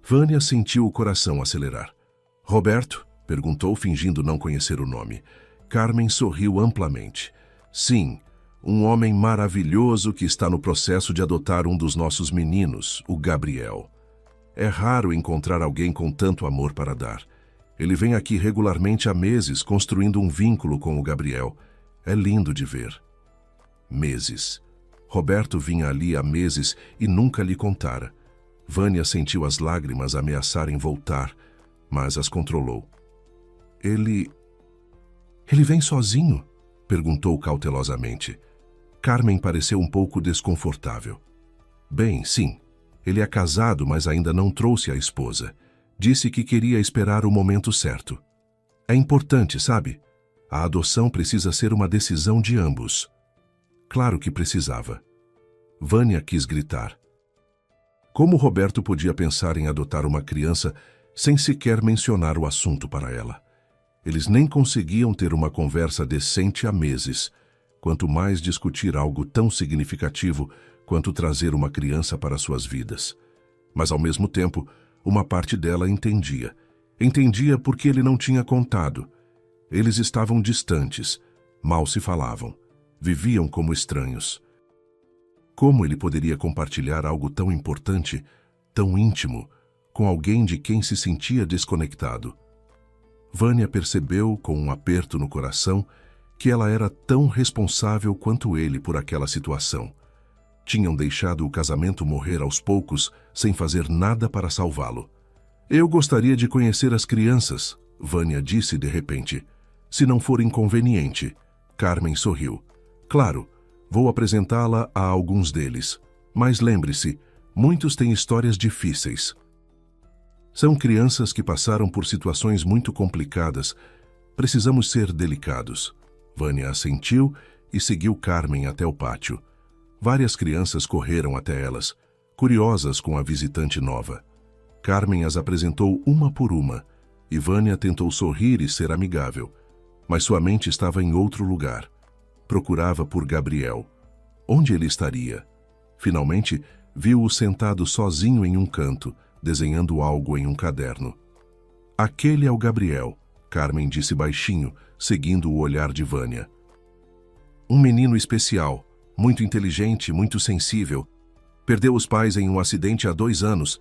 Vânia sentiu o coração acelerar. Roberto? Perguntou, fingindo não conhecer o nome. Carmen sorriu amplamente. Sim, um homem maravilhoso que está no processo de adotar um dos nossos meninos, o Gabriel. É raro encontrar alguém com tanto amor para dar. Ele vem aqui regularmente há meses, construindo um vínculo com o Gabriel. É lindo de ver. Meses. Roberto vinha ali há meses e nunca lhe contara. Vânia sentiu as lágrimas ameaçarem voltar, mas as controlou. Ele... Ele vem sozinho? Perguntou cautelosamente. Carmen pareceu um pouco desconfortável. Bem, sim. Ele é casado, mas ainda não trouxe a esposa. Disse que queria esperar o momento certo. É importante, sabe? A adoção precisa ser uma decisão de ambos. Claro que precisava. Vânia quis gritar. Como Roberto podia pensar em adotar uma criança sem sequer mencionar o assunto para ela? Eles nem conseguiam ter uma conversa decente há meses, quanto mais discutir algo tão significativo quanto trazer uma criança para suas vidas. Mas, ao mesmo tempo, uma parte dela entendia. Entendia porque ele não tinha contado. Eles estavam distantes, mal se falavam, viviam como estranhos. Como ele poderia compartilhar algo tão importante, tão íntimo, com alguém de quem se sentia desconectado? Vânia percebeu, com um aperto no coração, que ela era tão responsável quanto ele por aquela situação. Tinham deixado o casamento morrer aos poucos, sem fazer nada para salvá-lo. Eu gostaria de conhecer as crianças, Vânia disse de repente. Se não for inconveniente. Carmen sorriu. Claro, vou apresentá-la a alguns deles. Mas lembre-se, muitos têm histórias difíceis. São crianças que passaram por situações muito complicadas. Precisamos ser delicados. Vânia assentiu e seguiu Carmen até o pátio. Várias crianças correram até elas, curiosas com a visitante nova. Carmen as apresentou uma por uma, e Vânia tentou sorrir e ser amigável, mas sua mente estava em outro lugar. Procurava por Gabriel. Onde ele estaria? Finalmente, viu-o sentado sozinho em um canto, desenhando algo em um caderno. Aquele é o Gabriel, Carmen disse baixinho, seguindo o olhar de Vânia. Um menino especial, muito inteligente, muito sensível. Perdeu os pais em um acidente há 2 anos.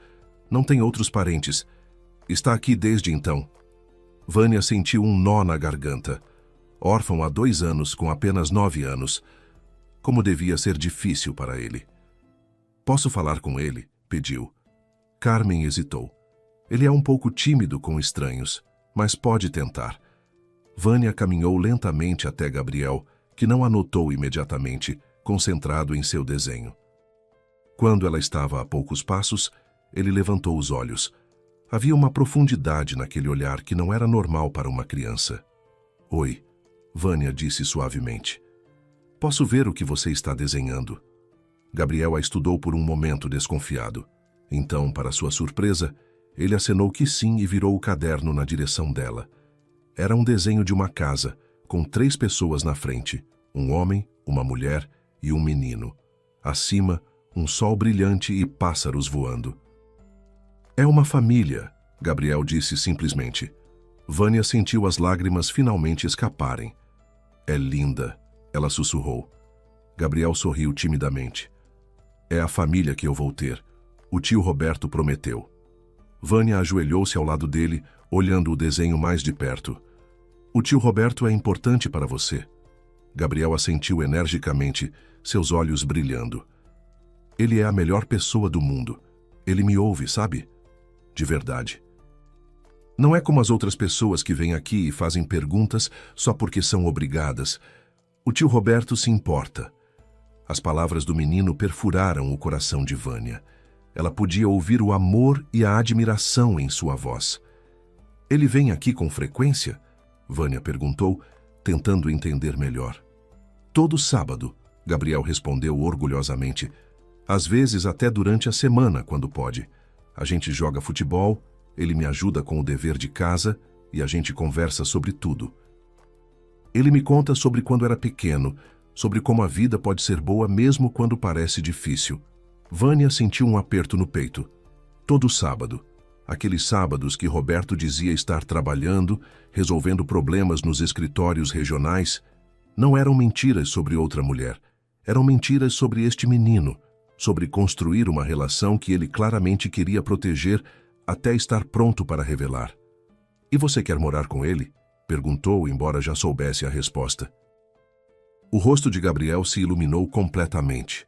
Não tem outros parentes. Está aqui desde então. Vânia sentiu um nó na garganta. Órfão há 2 anos, com apenas 9 anos. Como devia ser difícil para ele. Posso falar com ele? Pediu. Carmen hesitou. Ele é um pouco tímido com estranhos, mas pode tentar. Vânia caminhou lentamente até Gabriel, que não a notou imediatamente, concentrado em seu desenho. Quando ela estava a poucos passos, ele levantou os olhos. Havia uma profundidade naquele olhar que não era normal para uma criança. Oi, Vânia disse suavemente. Posso ver o que você está desenhando? Gabriel a estudou por um momento desconfiado. Então, para sua surpresa, ele acenou que sim e virou o caderno na direção dela. Era um desenho de uma casa, com 3 pessoas na frente, um homem, uma mulher e um menino. Acima, um sol brilhante e pássaros voando. É uma família, Gabriel disse simplesmente. Vânia sentiu as lágrimas finalmente escaparem. É linda, ela sussurrou. Gabriel sorriu timidamente. É a família que eu vou ter. O tio Roberto prometeu. Vânia ajoelhou-se ao lado dele, olhando o desenho mais de perto. O tio Roberto é importante para você. Gabriel assentiu energicamente, seus olhos brilhando. Ele é a melhor pessoa do mundo. Ele me ouve, sabe? De verdade. Não é como as outras pessoas que vêm aqui e fazem perguntas só porque são obrigadas. O tio Roberto se importa. As palavras do menino perfuraram o coração de Vânia. Ela podia ouvir o amor e a admiração em sua voz. Ele vem aqui com frequência? Vânia perguntou, tentando entender melhor. Todo sábado, Gabriel respondeu orgulhosamente. Às vezes até durante a semana, quando pode. A gente joga futebol, ele me ajuda com o dever de casa e a gente conversa sobre tudo. Ele me conta sobre quando era pequeno, sobre como a vida pode ser boa mesmo quando parece difícil. Vânia sentiu um aperto no peito. Todo sábado. Aqueles sábados que Roberto dizia estar trabalhando, resolvendo problemas nos escritórios regionais, não eram mentiras sobre outra mulher. Eram mentiras sobre este menino, sobre construir uma relação que ele claramente queria proteger até estar pronto para revelar. E você quer morar com ele? Perguntou, embora já soubesse a resposta. O rosto de Gabriel se iluminou completamente.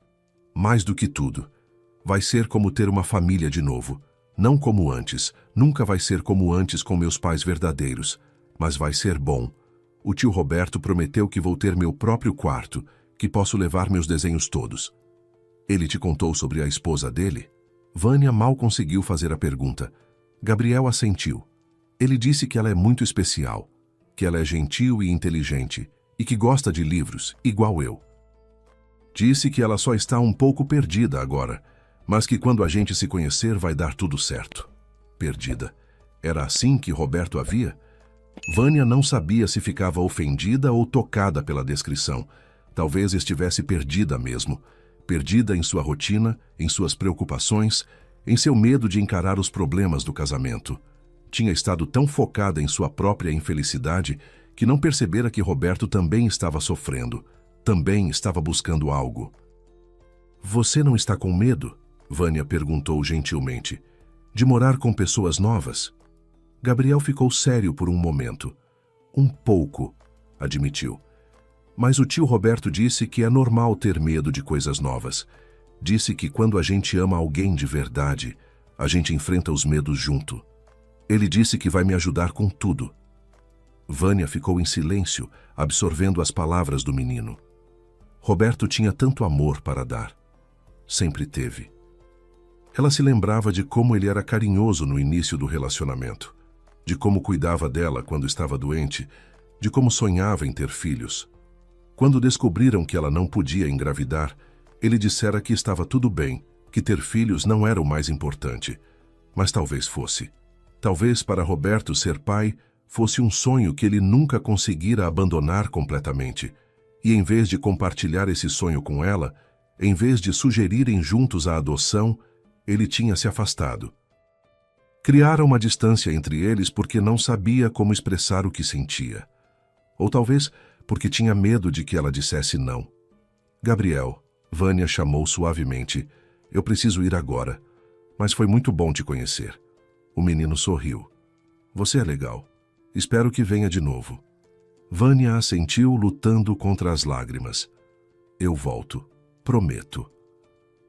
Mais do que tudo, vai ser como ter uma família de novo. Não como antes, nunca vai ser como antes com meus pais verdadeiros. Mas vai ser bom. O tio Roberto prometeu que vou ter meu próprio quarto, que posso levar meus desenhos todos. Ele te contou sobre a esposa dele? Vânia mal conseguiu fazer a pergunta. Gabriel assentiu. Ele disse que ela é muito especial, que ela é gentil e inteligente, e que gosta de livros, igual eu. Disse que ela só está um pouco perdida agora, mas que quando a gente se conhecer vai dar tudo certo. Perdida. Era assim que Roberto a via? Vânia não sabia se ficava ofendida ou tocada pela descrição. Talvez estivesse perdida mesmo. Perdida em sua rotina, em suas preocupações, em seu medo de encarar os problemas do casamento. Tinha estado tão focada em sua própria infelicidade que não percebera que Roberto também estava sofrendo, também estava buscando algo. Você não está com medo? Vânia perguntou gentilmente. De morar com pessoas novas? Gabriel ficou sério por um momento. Um pouco, admitiu. Mas o tio Roberto disse que é normal ter medo de coisas novas. Disse que quando a gente ama alguém de verdade, a gente enfrenta os medos junto. Ele disse que vai me ajudar com tudo. Vânia ficou em silêncio, absorvendo as palavras do menino. Roberto tinha tanto amor para dar. Sempre teve. Ela se lembrava de como ele era carinhoso no início do relacionamento, de como cuidava dela quando estava doente, de como sonhava em ter filhos. Quando descobriram que ela não podia engravidar, ele dissera que estava tudo bem, que ter filhos não era o mais importante. Mas talvez fosse. Talvez para Roberto ser pai fosse um sonho que ele nunca conseguira abandonar completamente. E em vez de compartilhar esse sonho com ela, em vez de sugerirem juntos a adoção, ele tinha se afastado. Criara uma distância entre eles porque não sabia como expressar o que sentia. Ou talvez porque tinha medo de que ela dissesse não. Gabriel, Vânia chamou suavemente. Eu preciso ir agora, mas foi muito bom te conhecer. O menino sorriu. Você é legal. Espero que venha de novo. Vânia assentiu, lutando contra as lágrimas. Eu volto. Prometo.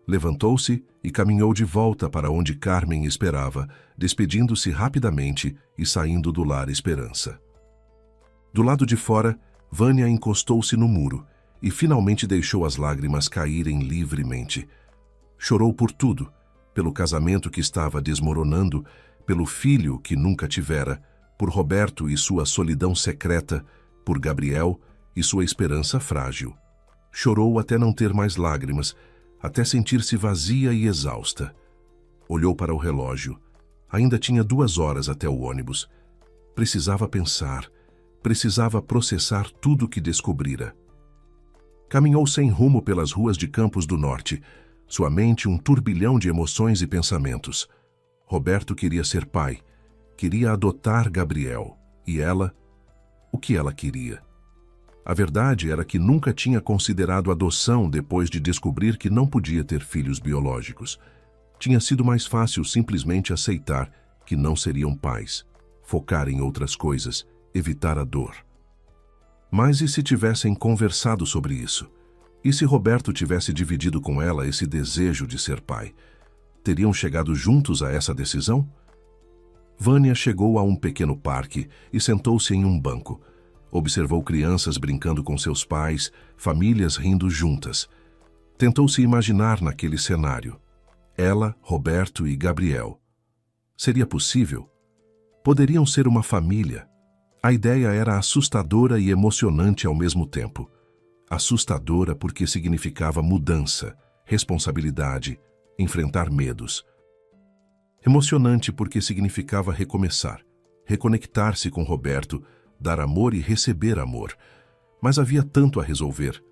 Levantou-se e caminhou de volta para onde Carmen esperava, despedindo-se rapidamente e saindo do lar Esperança. Do lado de fora, Vânia encostou-se no muro e finalmente deixou as lágrimas caírem livremente. Chorou por tudo, pelo casamento que estava desmoronando, pelo filho que nunca tivera, por Roberto e sua solidão secreta, por Gabriel e sua esperança frágil. Chorou até não ter mais lágrimas, até sentir-se vazia e exausta. Olhou para o relógio. Ainda tinha 2 horas até o ônibus. Precisava pensar, precisava processar tudo o que descobrira. Caminhou sem rumo pelas ruas de Campos do Norte, sua mente um turbilhão de emoções e pensamentos. Roberto queria ser pai, queria adotar Gabriel, e ela, o que ela queria? A verdade era que nunca tinha considerado adoção depois de descobrir que não podia ter filhos biológicos. Tinha sido mais fácil simplesmente aceitar que não seriam pais, focar em outras coisas, evitar a dor. Mas e se tivessem conversado sobre isso? E se Roberto tivesse dividido com ela esse desejo de ser pai? Teriam chegado juntos a essa decisão? Vânia chegou a um pequeno parque e sentou-se em um banco. Observou crianças brincando com seus pais, famílias rindo juntas. Tentou se imaginar naquele cenário. Ela, Roberto e Gabriel. Seria possível? Poderiam ser uma família. A ideia era assustadora e emocionante ao mesmo tempo. Assustadora porque significava mudança, responsabilidade, enfrentar medos. Emocionante porque significava recomeçar, reconectar-se com Roberto, dar amor e receber amor. Mas havia tanto a resolver.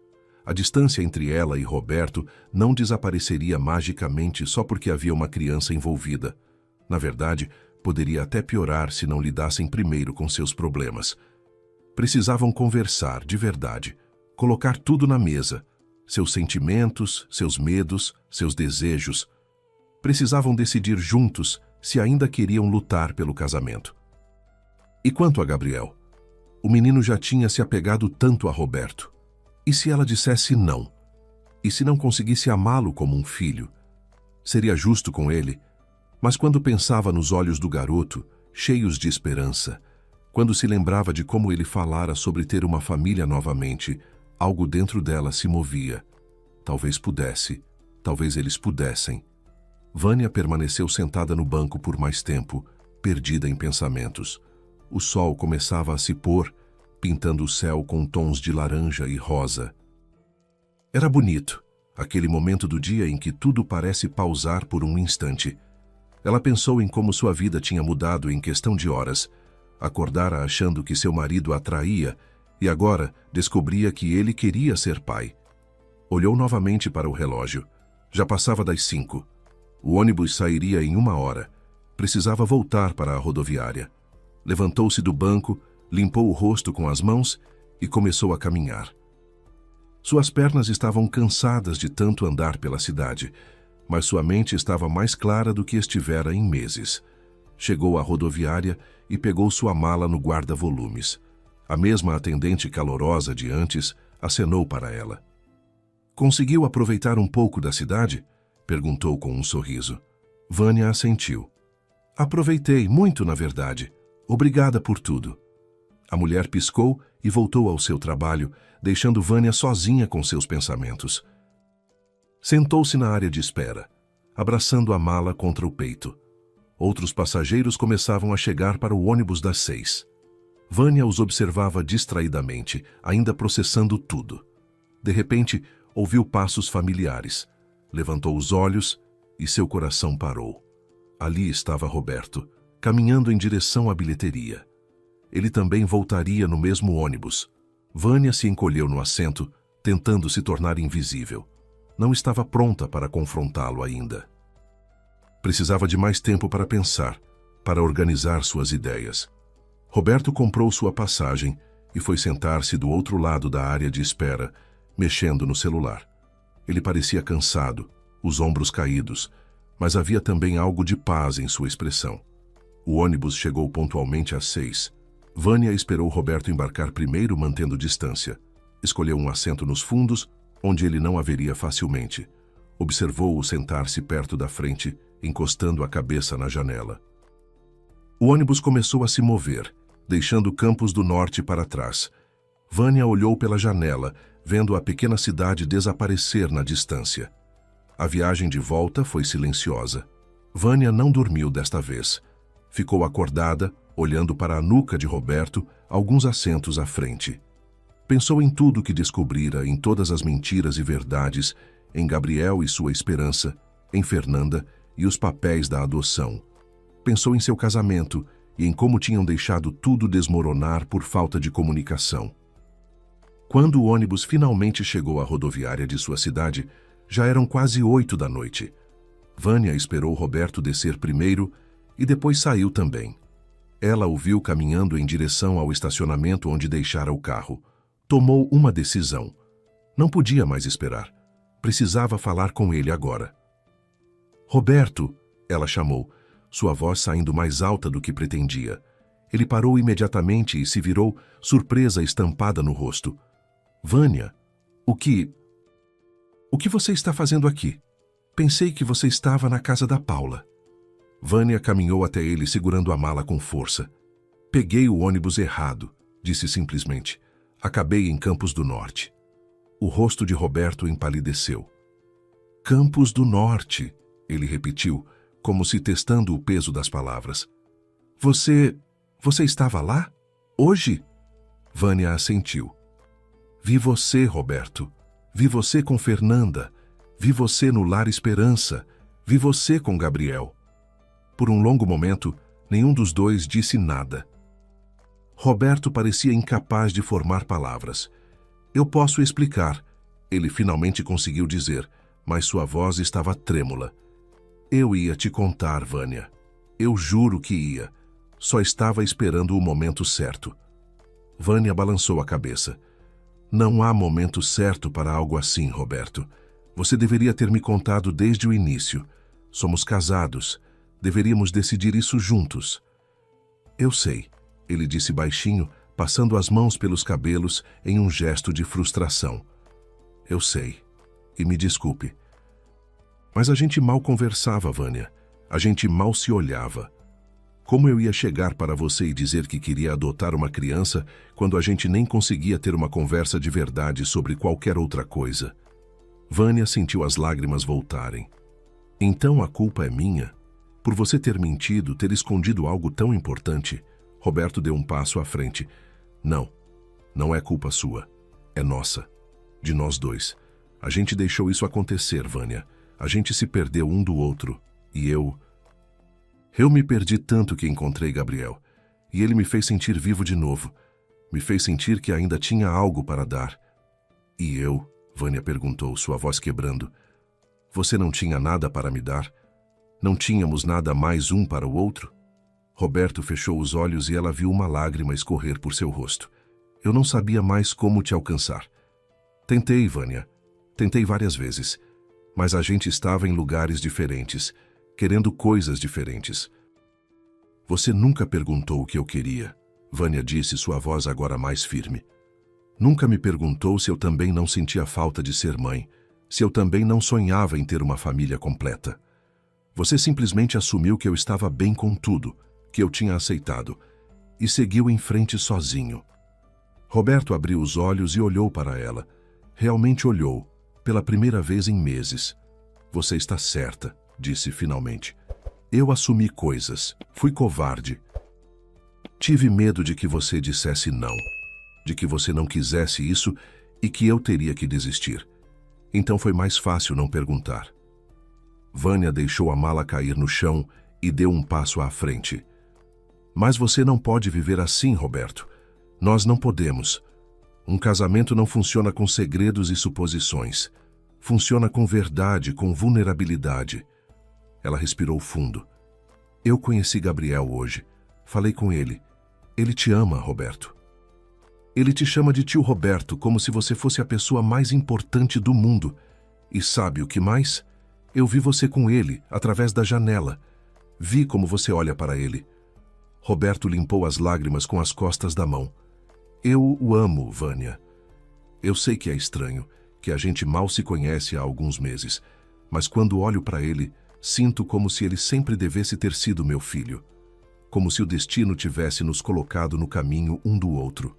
A distância entre ela e Roberto não desapareceria magicamente só porque havia uma criança envolvida. Na verdade, poderia até piorar se não lidassem primeiro com seus problemas. Precisavam conversar de verdade, colocar tudo na mesa, seus sentimentos, seus medos, seus desejos. Precisavam decidir juntos se ainda queriam lutar pelo casamento. E quanto a Gabriel? O menino já tinha se apegado tanto a Roberto. E se ela dissesse não? E se não conseguisse amá-lo como um filho? Seria justo com ele, mas quando pensava nos olhos do garoto, cheios de esperança, Quando se lembrava de como ele falara sobre ter uma família novamente, algo dentro dela se movia. Talvez pudesse, talvez eles pudessem. Vânia permaneceu sentada no banco por mais tempo, perdida em pensamentos. O sol começava a se pôr, pintando o céu com tons de laranja e rosa. Era bonito, aquele momento do dia em que tudo parece pausar por um instante. Ela pensou em como sua vida tinha mudado em questão de horas. Acordara achando que seu marido a traía e agora descobria que ele queria ser pai. Olhou novamente para o relógio. Já passava das 5. O ônibus sairia em 1 hora. Precisava voltar para a rodoviária. Levantou-se do banco, limpou o rosto com as mãos e começou a caminhar. Suas pernas estavam cansadas de tanto andar pela cidade, mas sua mente estava mais clara do que estivera em meses. Chegou à rodoviária e pegou sua mala no guarda-volumes. A mesma atendente calorosa de antes acenou para ela. "Conseguiu aproveitar um pouco da cidade?" perguntou com um sorriso. Vânia assentiu. "Aproveitei, muito na verdade. Obrigada por tudo." A mulher piscou e voltou ao seu trabalho, deixando Vânia sozinha com seus pensamentos. Sentou-se na área de espera, abraçando a mala contra o peito. Outros passageiros começavam a chegar para o ônibus das 6. Vânia os observava distraidamente, ainda processando tudo. De repente, ouviu passos familiares. Levantou os olhos e seu coração parou. Ali estava Roberto, caminhando em direção à bilheteria. Ele também voltaria no mesmo ônibus. Vânia se encolheu no assento, tentando se tornar invisível. Não estava pronta para confrontá-lo ainda. Precisava de mais tempo para pensar, para organizar suas ideias. Roberto comprou sua passagem e foi sentar-se do outro lado da área de espera, mexendo no celular. Ele parecia cansado, os ombros caídos, mas havia também algo de paz em sua expressão. O ônibus chegou pontualmente às 6. Vânia esperou Roberto embarcar primeiro, mantendo distância. Escolheu um assento nos fundos, onde ele não a veria facilmente. Observou-o sentar-se perto da frente, encostando a cabeça na janela. O ônibus começou a se mover, deixando Campos do Norte para trás. Vânia olhou pela janela, vendo a pequena cidade desaparecer na distância. A viagem de volta foi silenciosa. Vânia não dormiu desta vez. Ficou acordada, olhando para a nuca de Roberto, alguns assentos à frente. Pensou em tudo que descobrira, em todas as mentiras e verdades, em Gabriel e sua esperança, em Fernanda e os papéis da adoção. Pensou em seu casamento e em como tinham deixado tudo desmoronar por falta de comunicação. Quando o ônibus finalmente chegou à rodoviária de sua cidade, já eram quase 8 da noite. Vânia esperou Roberto descer primeiro e depois saiu também. Ela o viu caminhando em direção ao estacionamento onde deixara o carro. Tomou uma decisão. Não podia mais esperar. Precisava falar com ele agora. "Roberto!" ela chamou, sua voz saindo mais alta do que pretendia. Ele parou imediatamente e se virou, surpresa estampada no rosto. "Vânia, o que você está fazendo aqui? Pensei que você estava na casa da Paula." Vânia caminhou até ele segurando a mala com força. "Peguei o ônibus errado", disse simplesmente. "Acabei em Campos do Norte." O rosto de Roberto empalideceu. "Campos do Norte", ele repetiu, como se testando o peso das palavras. Você estava lá? Hoje?" Vânia assentiu. "Vi você, Roberto. Vi você com Fernanda. Vi você no Lar Esperança. Vi você com Gabriel." Por um longo momento, nenhum dos dois disse nada. Roberto parecia incapaz de formar palavras. "Eu posso explicar", ele finalmente conseguiu dizer, mas sua voz estava trêmula. "Eu ia te contar, Vânia. Eu juro que ia. Só estava esperando o momento certo." Vânia balançou a cabeça. "Não há momento certo para algo assim, Roberto. Você deveria ter me contado desde o início. Somos casados. Deveríamos decidir isso juntos." "Eu sei", ele disse baixinho, passando as mãos pelos cabelos em um gesto de frustração. "Eu sei. E me desculpe. Mas a gente mal conversava, Vânia. A gente mal se olhava." Como eu ia chegar para você e dizer que queria adotar uma criança quando a gente nem conseguia ter uma conversa de verdade sobre qualquer outra coisa? Vânia sentiu as lágrimas voltarem. Então a culpa é minha? Por você ter mentido, ter escondido algo tão importante? Roberto deu um passo à frente. Não, não é culpa sua. É nossa. De nós dois. A gente deixou isso acontecer, Vânia. A gente se perdeu um do outro. E eu me perdi tanto que encontrei Gabriel. E ele me fez sentir vivo de novo. Me fez sentir que ainda tinha algo para dar. E eu? Vânia perguntou, sua voz quebrando. Você não tinha nada para me dar? Não tínhamos nada mais um para o outro? Roberto fechou os olhos e ela viu uma lágrima escorrer por seu rosto. Eu não sabia mais como te alcançar. Tentei, Vânia. Tentei várias vezes. Mas a gente estava em lugares diferentes, querendo coisas diferentes. Você nunca perguntou o que eu queria, Vânia disse, sua voz agora mais firme. Nunca me perguntou se eu também não sentia falta de ser mãe, se eu também não sonhava em ter uma família completa. Você simplesmente assumiu que eu estava bem com tudo, que eu tinha aceitado, e seguiu em frente sozinho. Roberto abriu os olhos e olhou para ela. Realmente olhou, pela primeira vez em meses. Você está certa, disse finalmente. Eu assumi coisas, fui covarde. Tive medo de que você dissesse não, de que você não quisesse isso e que eu teria que desistir. Então foi mais fácil não perguntar. Vânia deixou a mala cair no chão e deu um passo à frente. Mas você não pode viver assim, Roberto. Nós não podemos. Um casamento não funciona com segredos e suposições. Funciona com verdade, com vulnerabilidade. Ela respirou fundo. Eu conheci Gabriel hoje. Falei com ele. Ele te ama, Roberto. Ele te chama de tio Roberto, como se você fosse a pessoa mais importante do mundo. E sabe o que mais? Eu vi você com ele, através da janela. Vi como você olha para ele. Roberto limpou as lágrimas com as costas da mão. Eu o amo, Vânia. Eu sei que é estranho, que a gente mal se conhece há alguns meses, mas quando olho para ele, sinto como se ele sempre devesse ter sido meu filho. Como se o destino tivesse nos colocado no caminho um do outro.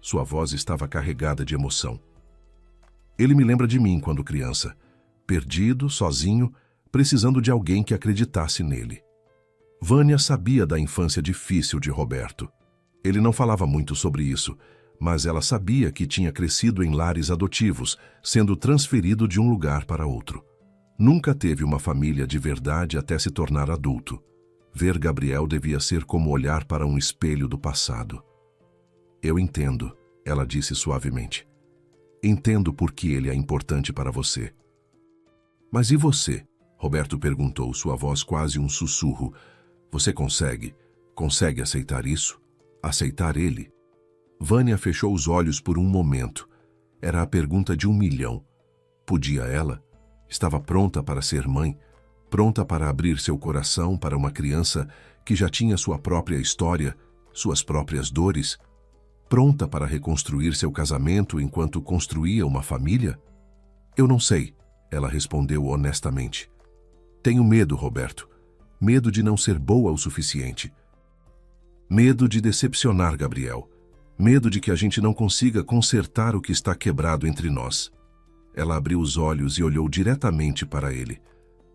Sua voz estava carregada de emoção. Ele me lembra de mim quando criança, perdido, sozinho, precisando de alguém que acreditasse nele. Vânia sabia da infância difícil de Roberto. Ele não falava muito sobre isso, mas ela sabia que tinha crescido em lares adotivos, sendo transferido de um lugar para outro. Nunca teve uma família de verdade até se tornar adulto. Ver Gabriel devia ser como olhar para um espelho do passado. Eu entendo, ela disse suavemente. Entendo por que ele é importante para você. Mas e você? Roberto perguntou, sua voz quase um sussurro. Você consegue aceitar isso? Aceitar ele? Vânia fechou os olhos por um momento. Era a pergunta de 1 milhão. Podia ela? Estava pronta para ser mãe? Pronta para abrir seu coração para uma criança que já tinha sua própria história, suas próprias dores? Pronta para reconstruir seu casamento enquanto construía uma família? Eu não sei, ela respondeu honestamente. Tenho medo, Roberto. Medo de não ser boa o suficiente. Medo de decepcionar Gabriel. Medo de que a gente não consiga consertar o que está quebrado entre nós. Ela abriu os olhos e olhou diretamente para ele.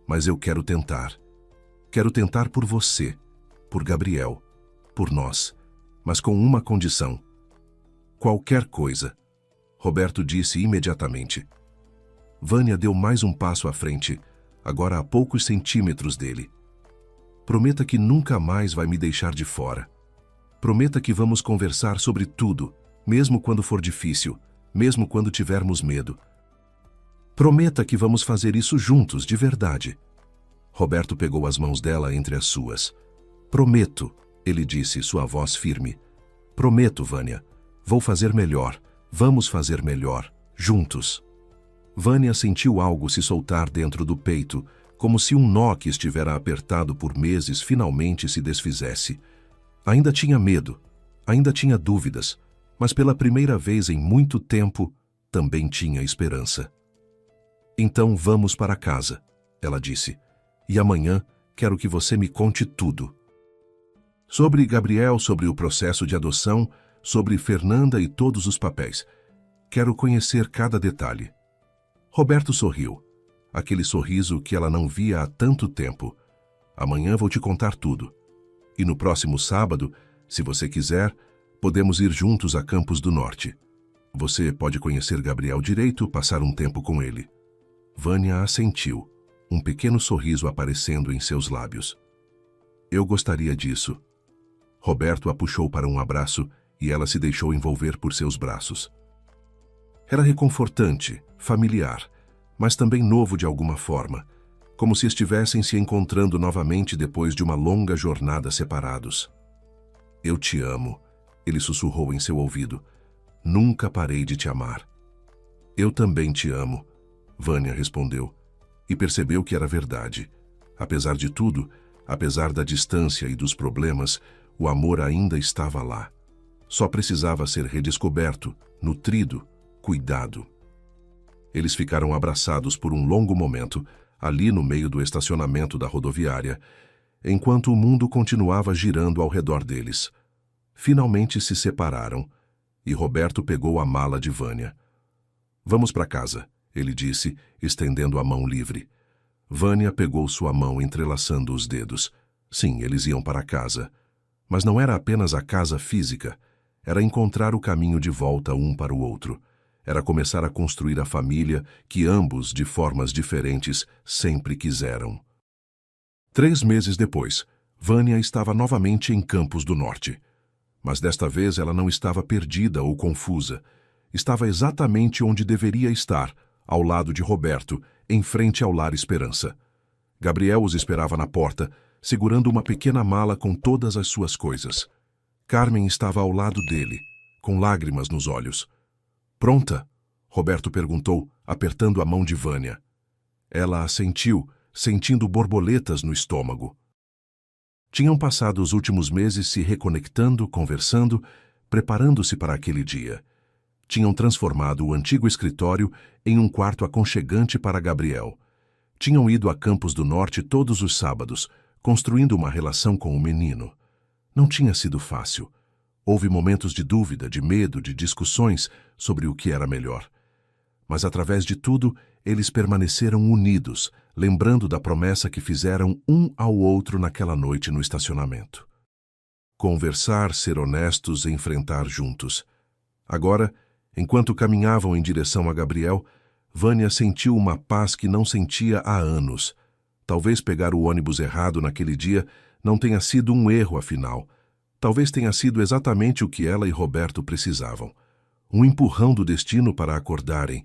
Mas eu quero tentar. Quero tentar por você, por Gabriel, por nós, mas com uma condição. Qualquer coisa, Roberto disse imediatamente. Vânia deu mais um passo à frente, agora a poucos centímetros dele. Prometa que nunca mais vai me deixar de fora. Prometa que vamos conversar sobre tudo, mesmo quando for difícil, mesmo quando tivermos medo. Prometa que vamos fazer isso juntos, de verdade. Roberto pegou as mãos dela entre as suas. Prometo, ele disse, sua voz firme. Prometo, Vânia. Vou fazer melhor. Vamos fazer melhor, juntos. Vânia sentiu algo se soltar dentro do peito, como se um nó que estivera apertado por meses finalmente se desfizesse. Ainda tinha medo, ainda tinha dúvidas, mas pela primeira vez em muito tempo, também tinha esperança. Então vamos para casa, ela disse, e amanhã quero que você me conte tudo. Sobre Gabriel, sobre o processo de adoção, sobre Fernanda e todos os papéis. Quero conhecer cada detalhe. Roberto sorriu. Aquele sorriso que ela não via há tanto tempo. Amanhã vou te contar tudo. E no próximo sábado, se você quiser, podemos ir juntos a Campos do Norte. Você pode conhecer Gabriel direito, passar um tempo com ele. Vânia assentiu, um pequeno sorriso aparecendo em seus lábios. Eu gostaria disso. Roberto a puxou para um abraço e ela se deixou envolver por seus braços. Era reconfortante, familiar, mas também novo de alguma forma, como se estivessem se encontrando novamente depois de uma longa jornada separados. Eu te amo, ele sussurrou em seu ouvido. Nunca parei de te amar. Eu também te amo, Vânia respondeu, e percebeu que era verdade. Apesar de tudo, apesar da distância e dos problemas, o amor ainda estava lá. Só precisava ser redescoberto, nutrido, cuidado. Eles ficaram abraçados por um longo momento, ali no meio do estacionamento da rodoviária, enquanto o mundo continuava girando ao redor deles. Finalmente se separaram, e Roberto pegou a mala de Vânia. Vamos para casa, ele disse, estendendo a mão livre. Vânia pegou sua mão entrelaçando os dedos. Sim, eles iam para casa. Mas não era apenas a casa física, era encontrar o caminho de volta um para o outro. Era começar a construir a família que ambos, de formas diferentes, sempre quiseram. 3 meses depois, Vânia estava novamente em Campos do Norte. Mas desta vez ela não estava perdida ou confusa. Estava exatamente onde deveria estar, ao lado de Roberto, em frente ao Lar Esperança. Gabriel os esperava na porta, segurando uma pequena mala com todas as suas coisas. Carmen estava ao lado dele, com lágrimas nos olhos. Pronta? Roberto perguntou, apertando a mão de Vânia. Ela assentiu, sentindo borboletas no estômago. Tinham passado os últimos meses se reconectando, conversando, preparando-se para aquele dia. Tinham transformado o antigo escritório em um quarto aconchegante para Gabriel. Tinham ido a Campos do Norte todos os sábados, construindo uma relação com o menino. Não tinha sido fácil. Houve momentos de dúvida, de medo, de discussões sobre o que era melhor. Mas, através de tudo, eles permaneceram unidos, lembrando da promessa que fizeram um ao outro naquela noite no estacionamento. Conversar, ser honestos e enfrentar juntos. Agora, enquanto caminhavam em direção a Gabriel, Vânia sentiu uma paz que não sentia há anos. Talvez pegar o ônibus errado naquele dia não tenha sido um erro, afinal. Talvez tenha sido exatamente o que ela e Roberto precisavam. Um empurrão do destino para acordarem,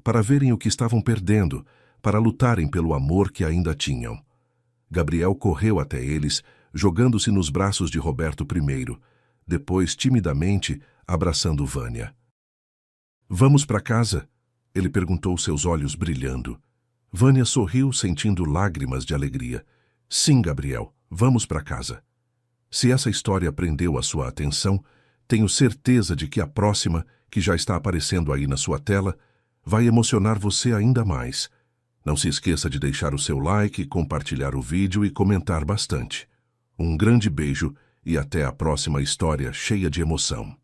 para verem o que estavam perdendo, para lutarem pelo amor que ainda tinham. Gabriel correu até eles, jogando-se nos braços de Roberto primeiro, depois, timidamente, abraçando Vânia. Vamos para casa? Ele perguntou, seus olhos brilhando. Vânia sorriu, sentindo lágrimas de alegria. Sim, Gabriel, vamos para casa. Se essa história prendeu a sua atenção, tenho certeza de que a próxima, que já está aparecendo aí na sua tela, vai emocionar você ainda mais. Não se esqueça de deixar o seu like, compartilhar o vídeo e comentar bastante. Um grande beijo e até a próxima história cheia de emoção.